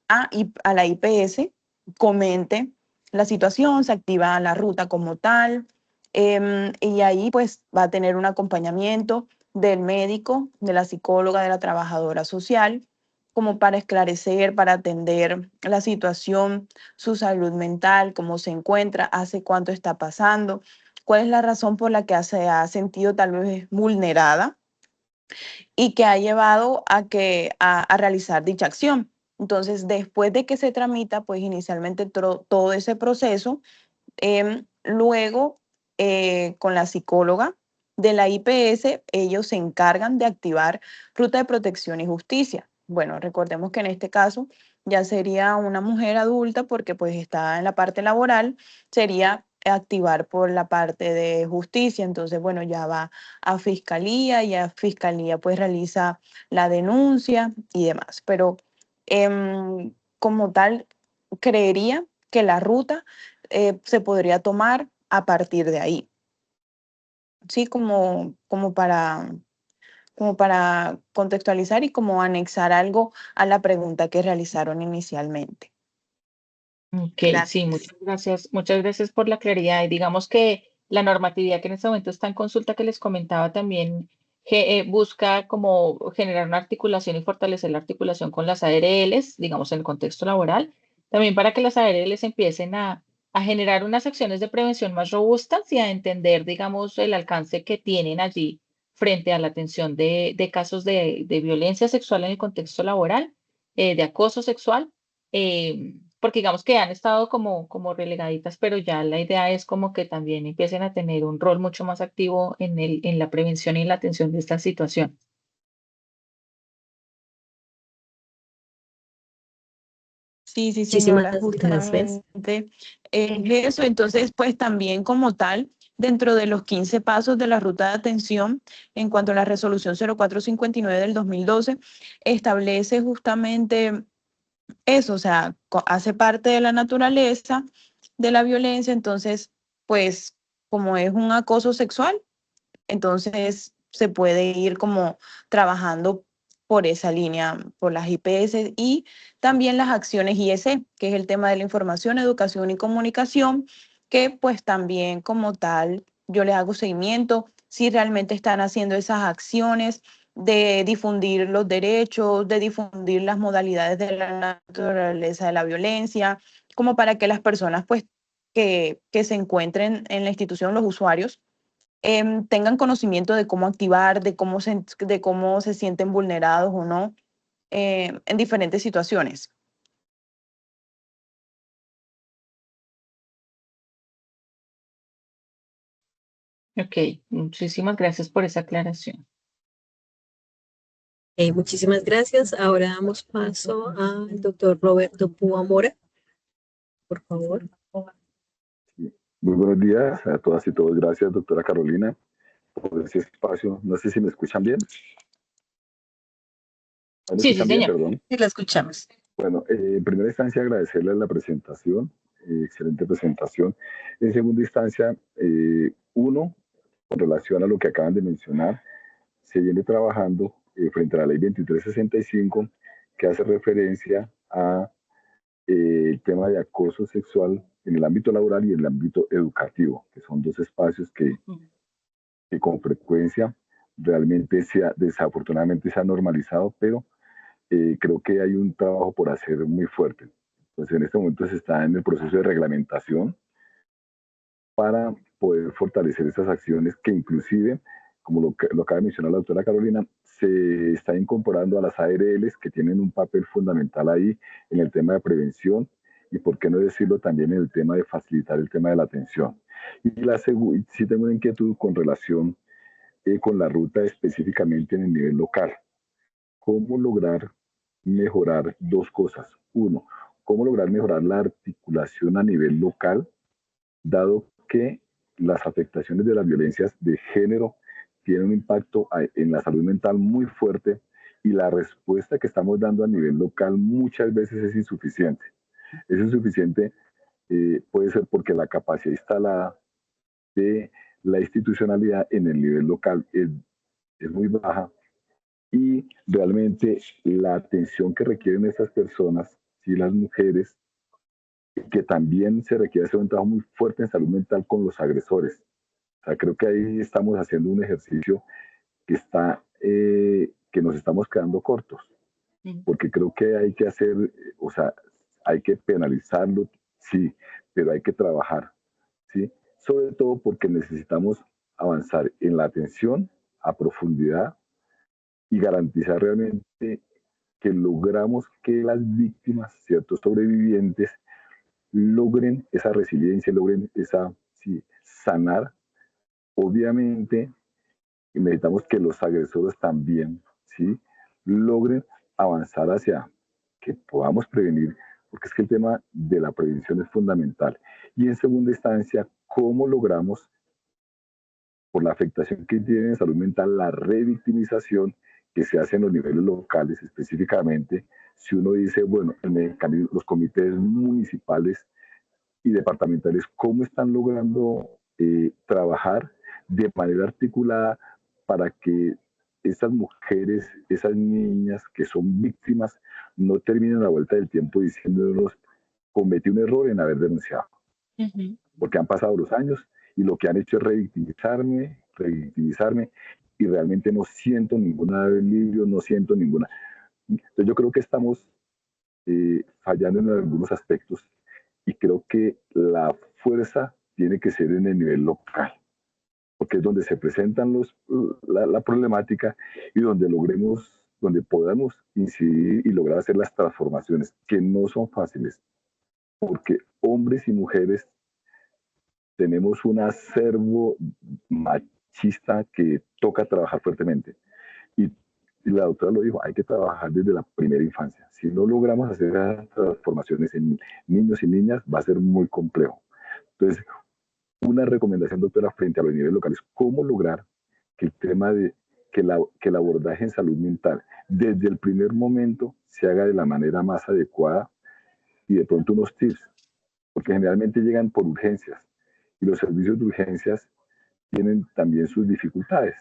I: a la IPS, comente la situación, se activa la ruta como tal, y ahí pues va a tener un acompañamiento del médico, de la psicóloga, de la trabajadora social, como para esclarecer, para atender la situación, su salud mental, cómo se encuentra, hace cuánto está pasando, cuál es la razón por la que se ha sentido tal vez vulnerada y que ha llevado a realizar dicha acción. Entonces, después de que se tramita, pues inicialmente todo ese proceso, luego con la psicóloga de la IPS, ellos se encargan de activar ruta de protección y justicia. Bueno, recordemos que en este caso ya sería una mujer adulta porque pues está en la parte laboral, sería activar por la parte de justicia. Entonces, bueno, ya va a fiscalía y a fiscalía pues realiza la denuncia y demás. Pero como tal, creería que la ruta se podría tomar a partir de ahí. Sí, como para contextualizar y como anexar algo a la pregunta que realizaron inicialmente.
J: Ok, sí,
A: Gracias.
J: muchas gracias por la claridad. Y digamos que la normatividad que en este momento está en consulta que les comentaba también busca como generar una articulación y fortalecer la articulación con las ARLs, digamos en el contexto laboral, también para que las ARLs empiecen a generar unas acciones de prevención más robustas y a entender, digamos, el alcance que tienen allí frente a la atención de casos de violencia sexual en el contexto laboral, de acoso sexual. Porque digamos que han estado como relegaditas, pero ya la idea es como que también empiecen a tener un rol mucho más activo en la prevención y la atención de esta situación.
I: Sí, sí,
B: Muchísimas
I: señora,
B: gracias.
I: justamente eso. Entonces, pues también como tal, dentro de los 15 pasos de la ruta de atención, en cuanto a la resolución 0459 del 2012, establece justamente eso, o sea, hace parte de la naturaleza de la violencia. Entonces, pues como es un acoso sexual, entonces se puede ir como trabajando por esa línea, por las IPS y también las acciones IEC, que es el tema de la información, educación y comunicación, que pues también como tal yo les hago seguimiento si realmente están haciendo esas acciones de difundir los derechos, de difundir las modalidades de la naturaleza de la violencia, como para que las personas pues que se encuentren en la institución, los usuarios, tengan conocimiento de cómo activar, de cómo se sienten vulnerados o no en diferentes situaciones.
J: Ok, muchísimas gracias por esa aclaración.
B: Muchísimas gracias. Ahora damos paso al doctor Roberto Púa Mora, por favor.
N: Muy buenos días a todas y todos. Gracias, doctora Carolina, por ese espacio. No sé si me escuchan bien. ¿Me
J: Sí, sí,
N: escuchan bien?
J: señor.
N: Perdón.
A: Sí, la escuchamos.
N: Bueno, en primera instancia agradecerle la presentación, excelente presentación. En segunda instancia, uno, con relación a lo que acaban de mencionar, se viene trabajando frente a la ley 2365, que hace referencia a el tema de acoso sexual en el ámbito laboral y en el ámbito educativo, que son dos espacios que con frecuencia realmente desafortunadamente se ha normalizado, pero creo que hay un trabajo por hacer muy fuerte. Entonces, en este momento se está en el proceso de reglamentación para poder fortalecer esas acciones que inclusive, como lo acaba de mencionar la doctora Carolina, se está incorporando a las ARLs que tienen un papel fundamental ahí en el tema de prevención y, por qué no decirlo, también en el tema de facilitar el tema de la atención. Y sí tengo una inquietud con relación con la ruta específicamente en el nivel local. ¿Cómo lograr mejorar dos cosas? Uno, ¿cómo lograr mejorar la articulación a nivel local, dado que las afectaciones de las violencias de género tienen un impacto en la salud mental muy fuerte y la respuesta que estamos dando a nivel local muchas veces es insuficiente? Es insuficiente, puede ser porque la capacidad instalada de la institucionalidad en el nivel local es muy baja y realmente la atención que requieren estas personas, sí, las mujeres, que también se requiere hacer un trabajo muy fuerte en salud mental con los agresores. O sea, creo que ahí estamos haciendo un ejercicio que nos estamos quedando cortos, porque creo que hay que hacer, o sea, hay que penalizarlo, sí, pero hay que trabajar, ¿sí? Sobre todo porque necesitamos avanzar en la atención a profundidad y garantizar realmente que logramos que las víctimas, ciertos sobrevivientes, logren esa resiliencia, logren sí, sanar. Obviamente, necesitamos que los agresores también, ¿sí?, logren avanzar hacia que podamos prevenir, porque es que el tema de la prevención es fundamental. Y en segunda instancia, cómo logramos, por la afectación que tiene en salud mental, la revictimización que se hace en los niveles locales, específicamente, si uno dice, bueno, los comités municipales y departamentales, cómo están logrando trabajar de manera articulada para que esas mujeres, esas niñas que son víctimas, no terminen a la vuelta del tiempo diciéndonos, cometí un error en haber denunciado. Porque han pasado los años y lo que han hecho es revictimizarme, y realmente no siento ningún alivio, no siento ninguna. Entonces yo creo que estamos fallando en algunos aspectos, y creo que la fuerza tiene que ser en el nivel local, porque es donde se presentan la problemática y donde podamos incidir y lograr hacer las transformaciones, que no son fáciles, porque hombres y mujeres tenemos un acervo machista que toca trabajar fuertemente. Y la doctora lo dijo, hay que trabajar desde la primera infancia. Si no logramos hacer las transformaciones en niños y niñas, va a ser muy complejo. Entonces, una recomendación, doctora, frente a los niveles locales, ¿cómo lograr que el tema que el abordaje en salud mental desde el primer momento se haga de la manera más adecuada? Y de pronto unos tips, porque generalmente llegan por urgencias, y los servicios de urgencias tienen también sus dificultades,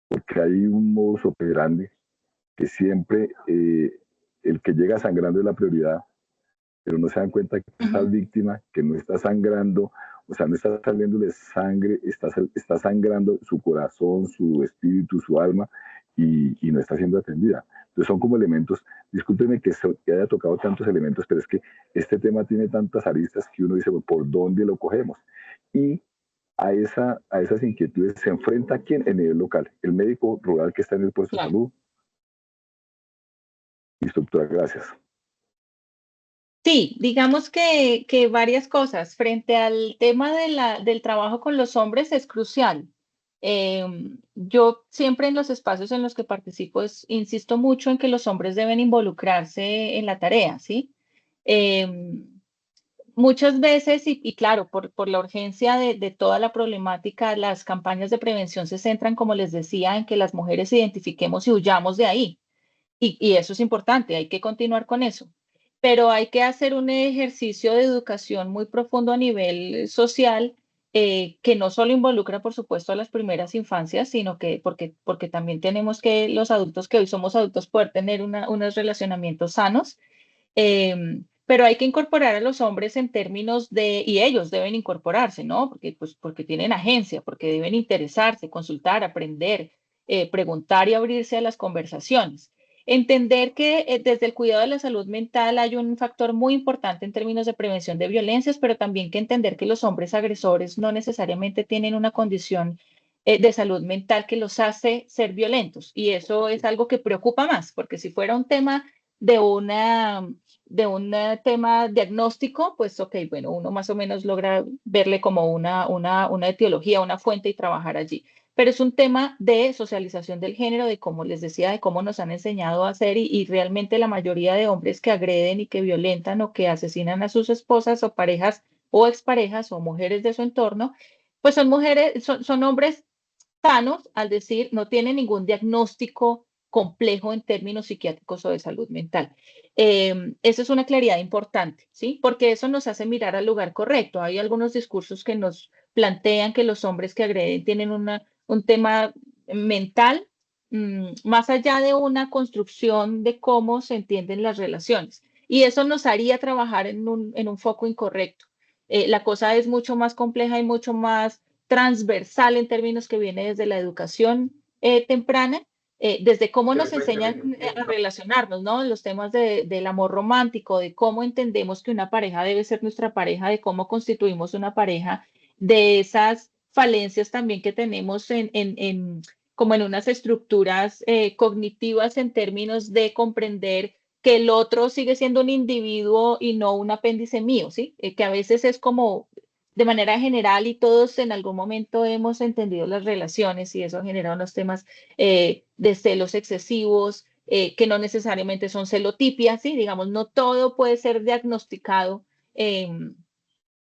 N: porque hay un modus operandi que siempre el que llega sangrando es la prioridad, pero no se dan cuenta que esa víctima que no está sangrando, o sea, no está saliéndole sangre, está sangrando su corazón, su espíritu, su alma, y no está siendo atendida. Entonces son como elementos, discúlpeme que haya tocado tantos elementos, pero es que este tema tiene tantas aristas que uno dice, bueno, ¿por dónde lo cogemos? Y a esas inquietudes se enfrenta ¿quién? En nivel local, el médico rural que está en el puesto de salud. Doctora, gracias.
J: Sí, digamos que varias cosas. Frente al tema del trabajo con los hombres es crucial. Yo siempre en los espacios en los que participo insisto mucho en que los hombres deben involucrarse en la tarea, ¿sí? Muchas veces, y claro, por la urgencia de toda la problemática, las campañas de prevención se centran, como les decía, en que las mujeres identifiquemos y huyamos de ahí. Y eso es importante, hay que continuar con eso. Pero hay que hacer un ejercicio de educación muy profundo a nivel social, que no solo involucra, por supuesto, a las primeras infancias, sino que porque también tenemos que los adultos que hoy somos adultos poder tener unos relacionamientos sanos. Pero hay que incorporar a los hombres en términos y ellos deben incorporarse, ¿no? Porque tienen agencia, porque deben interesarse, consultar, aprender, preguntar y abrirse a las conversaciones. Entender que desde el cuidado de la salud mental hay un factor muy importante en términos de prevención de violencias, pero también que entender que los hombres agresores no necesariamente tienen una condición de salud mental que los hace ser violentos. Y eso es algo que preocupa más, porque si fuera un tema de un tema diagnóstico, pues ok, bueno, uno más o menos logra verle como una etiología, una fuente y trabajar allí. Pero es un tema de socialización del género, de cómo les decía, de cómo nos han enseñado a hacer, y realmente la mayoría de hombres que agreden y que violentan o que asesinan a sus esposas o parejas o exparejas o mujeres de su entorno, pues son mujeres, son hombres sanos, al decir, no tienen ningún diagnóstico complejo en términos psiquiátricos o de salud mental. Eso es una claridad importante, ¿sí? Porque eso nos hace mirar al lugar correcto. Hay algunos discursos que nos plantean que los hombres que agreden tienen un tema mental, más allá de una construcción de cómo se entienden las relaciones. Y eso nos haría trabajar en un foco incorrecto. La cosa es mucho más compleja y mucho más transversal en términos que viene desde la educación temprana, desde cómo nos enseñan a relacionarnos, ¿no? Los temas del amor romántico, de cómo entendemos que una pareja debe ser nuestra pareja, de cómo constituimos una pareja, de esas falencias también que tenemos como en unas estructuras cognitivas en términos de comprender que el otro sigue siendo un individuo y no un apéndice mío, ¿sí? Que a veces es como de manera general y todos en algún momento hemos entendido las relaciones y eso genera unos temas de celos excesivos, que no necesariamente son celotipias, ¿sí? Digamos, no todo puede ser diagnosticado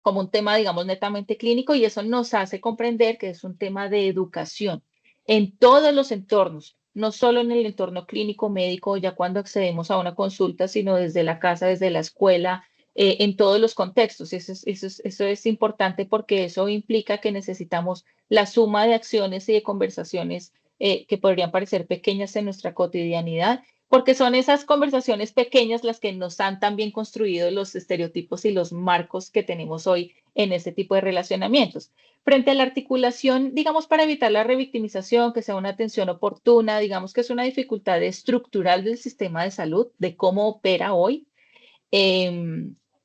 J: como un tema, digamos, netamente clínico, y eso nos hace comprender que es un tema de educación en todos los entornos, no solo en el entorno clínico médico, ya cuando accedemos a una consulta, sino desde la casa, desde la escuela, en todos los contextos. Eso es importante porque eso implica que necesitamos la suma de acciones y de conversaciones que podrían parecer pequeñas en nuestra cotidianidad, porque son esas conversaciones pequeñas las que nos han también construido los estereotipos y los marcos que tenemos hoy en este tipo de relacionamientos. Frente a la articulación, digamos, para evitar la revictimización, que sea una atención oportuna, digamos que es una dificultad estructural del sistema de salud, de cómo opera hoy,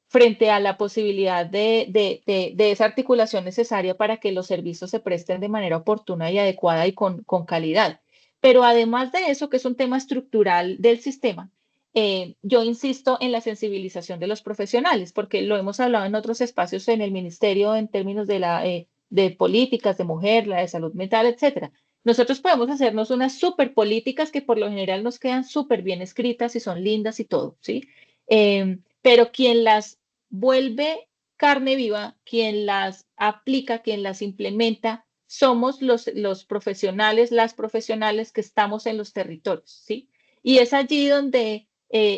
J: frente a la posibilidad de esa articulación necesaria para que los servicios se presten de manera oportuna y adecuada y con calidad. Pero además de eso, que es un tema estructural del sistema, yo insisto en la sensibilización de los profesionales, porque lo hemos hablado en otros espacios en el ministerio en términos de políticas de mujer, la de salud mental, etcétera. Nosotros podemos hacernos unas súper políticas que por lo general nos quedan súper bien escritas y son lindas y todo, ¿sí? Pero quien las vuelve carne viva, quien las aplica, quien las implementa, somos los profesionales, las profesionales que estamos en los territorios, ¿sí? Y es allí donde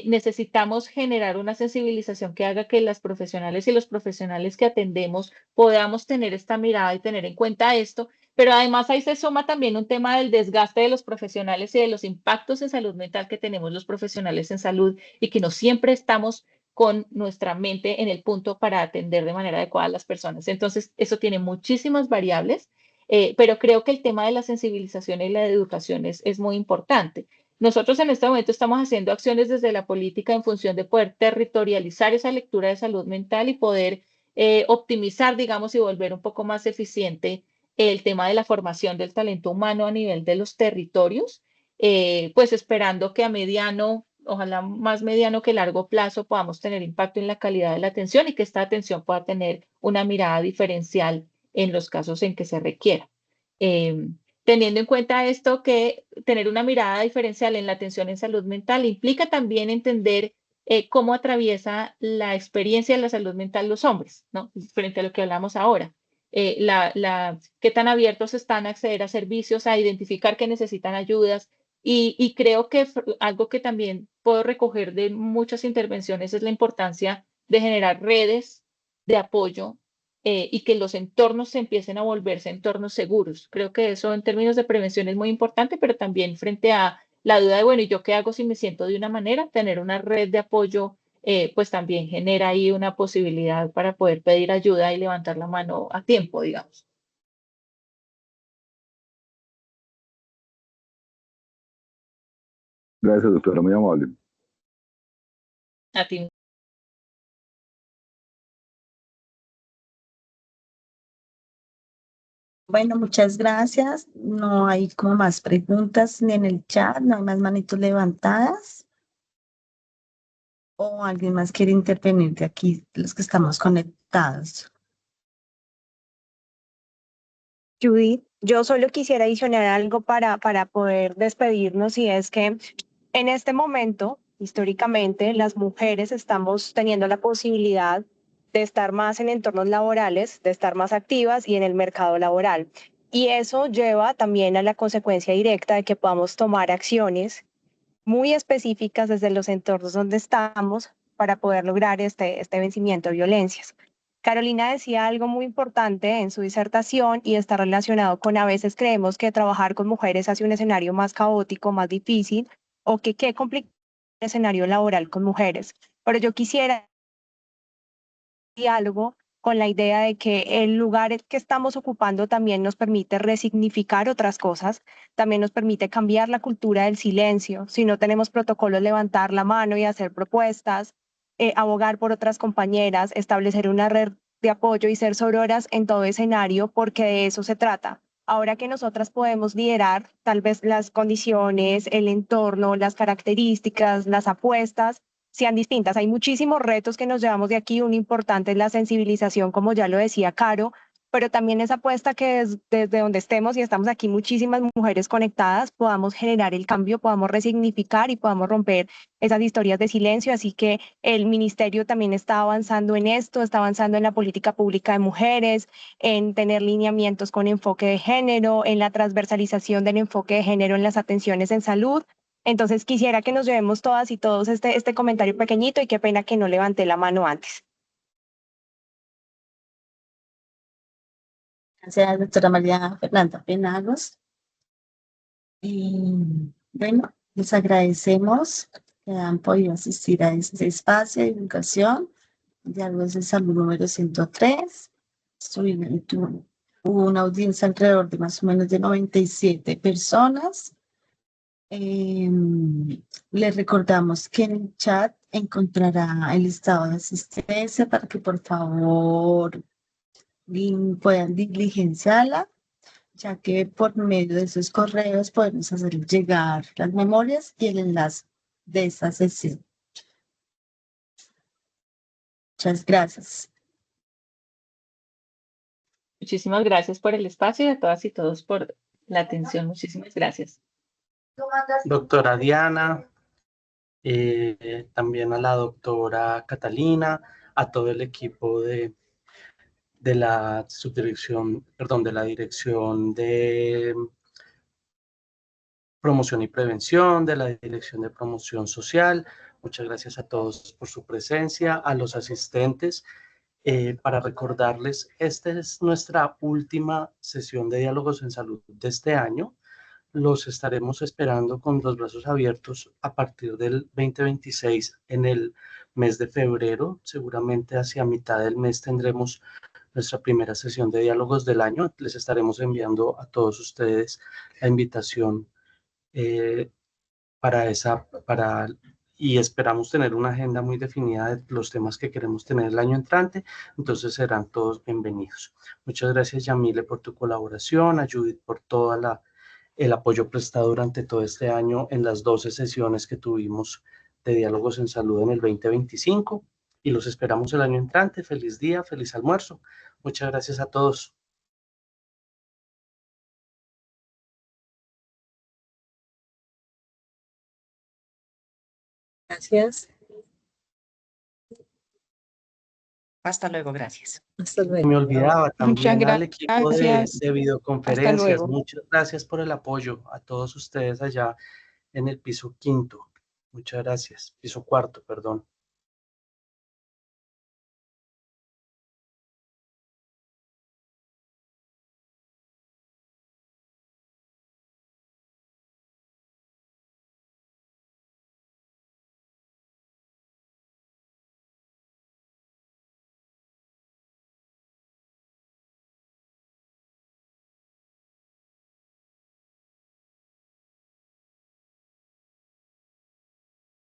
J: necesitamos generar una sensibilización que haga que las profesionales y los profesionales que atendemos podamos tener esta mirada y tener en cuenta esto, pero además ahí se suma también un tema del desgaste de los profesionales y de los impactos en salud mental que tenemos los profesionales en salud y que no siempre estamos con nuestra mente en el punto para atender de manera adecuada a las personas. Entonces, eso tiene muchísimas variables, pero creo que el tema de la sensibilización y la educación es muy importante. Nosotros en este momento estamos haciendo acciones desde la política en función de poder territorializar esa lectura de salud mental y poder optimizar, digamos, y volver un poco más eficiente el tema de la formación del talento humano a nivel de los territorios, pues esperando que a mediano, ojalá más mediano que largo plazo, podamos tener impacto en la calidad de la atención y que esta atención pueda tener una mirada diferencial en los casos en que se requiera. Teniendo en cuenta esto, que tener una mirada diferencial en la atención en salud mental implica también entender cómo atraviesa la experiencia de la salud mental los hombres, ¿no? Frente a lo que hablamos ahora. Qué tan abiertos están a acceder a servicios, a identificar que necesitan ayudas. Y creo que algo que también puedo recoger de muchas intervenciones es la importancia de generar redes de apoyo y que los entornos se empiecen a volverse entornos seguros. Creo que eso en términos de prevención es muy importante, pero también frente a la duda de, bueno, ¿y yo qué hago si me siento de una manera? Tener una red de apoyo, pues también genera ahí una posibilidad para poder pedir ayuda y levantar la mano a tiempo, digamos.
N: Gracias, doctora, muy amable.
J: A ti.
A: Bueno, muchas gracias. No hay como más preguntas ni en el chat, no hay más manitos levantadas. ¿O alguien más quiere intervenir de aquí, los que estamos conectados?
K: Judith, yo solo quisiera adicionar algo para poder despedirnos, y es que en este momento, históricamente, las mujeres estamos teniendo la posibilidad de estar más en entornos laborales, de estar más activas y en el mercado laboral. Y eso lleva también a la consecuencia directa de que podamos tomar acciones muy específicas desde los entornos donde estamos para poder lograr este vencimiento de violencias. Carolina decía algo muy importante en su disertación y está relacionado con: a veces creemos que trabajar con mujeres hace un escenario más caótico, más difícil, o que qué complicado el escenario laboral con mujeres. Pero yo quisiera diálogo con la idea de que el lugar que estamos ocupando también nos permite resignificar otras cosas, también nos permite cambiar la cultura del silencio. Si no tenemos protocolos, levantar la mano y hacer propuestas, abogar por otras compañeras, establecer una red de apoyo y ser sororas en todo escenario, porque de eso se trata. Ahora que nosotras podemos liderar tal vez las condiciones, el entorno, las características, las apuestas sean distintas. Hay muchísimos retos que nos llevamos de aquí. Un importante es la sensibilización, como ya lo decía Caro, pero también esa apuesta que desde donde estemos y estamos aquí muchísimas mujeres conectadas, podamos generar el cambio, podamos resignificar y podamos romper esas historias de silencio. Así que el ministerio también está avanzando en esto, está avanzando en la política pública de mujeres, en tener lineamientos con enfoque de género, en la transversalización del enfoque de género en las atenciones en salud. Entonces quisiera que nos llevemos todas y todos este comentario pequeñito, y qué pena que no levanté la mano antes.
A: Gracias, doctora María Fernanda Penagos. Y bueno, les agradecemos que han podido asistir a este espacio de divulgación, Diálogos de Salud número 103. Hubo una audiencia alrededor de más o menos de 97 personas. Les recordamos que en el chat encontrará el estado de asistencia para que por favor puedan diligenciarla, ya que por medio de esos correos podemos hacer llegar las memorias y el enlace de esta sesión. Muchas gracias.
J: Muchísimas gracias por el espacio y a todas y todos por la atención. Muchísimas gracias.
C: Doctora Diana, también a la doctora Catalina, a todo el equipo de la subdirección, perdón, de la Dirección de Promoción y Prevención, de la Dirección de Promoción Social. Muchas gracias a todos por su presencia, a los asistentes. Para recordarles, esta es nuestra última sesión de Diálogos en Salud de este año. Los estaremos esperando con los brazos abiertos a partir del 2026 en el mes de febrero. Seguramente hacia mitad del mes tendremos nuestra primera sesión de diálogos del año. Les estaremos enviando a todos ustedes la invitación y esperamos tener una agenda muy definida de los temas que queremos tener el año entrante, entonces serán todos bienvenidos. Muchas gracias, Yamile, por tu colaboración, a Judith por todo el apoyo prestado durante todo este año en las 12 sesiones que tuvimos de Diálogos en Salud en el 2025, y los esperamos el año entrante. Feliz día, feliz almuerzo. Muchas gracias a todos.
B: Gracias.
E: Hasta luego, gracias.
B: Hasta luego.
C: Me olvidaba también
I: Muchas
C: al equipo
I: gracias.
C: de videoconferencias.
I: Hasta luego.
C: Muchas gracias por el apoyo a todos ustedes allá en el piso 5. Muchas gracias. Piso 4, perdón.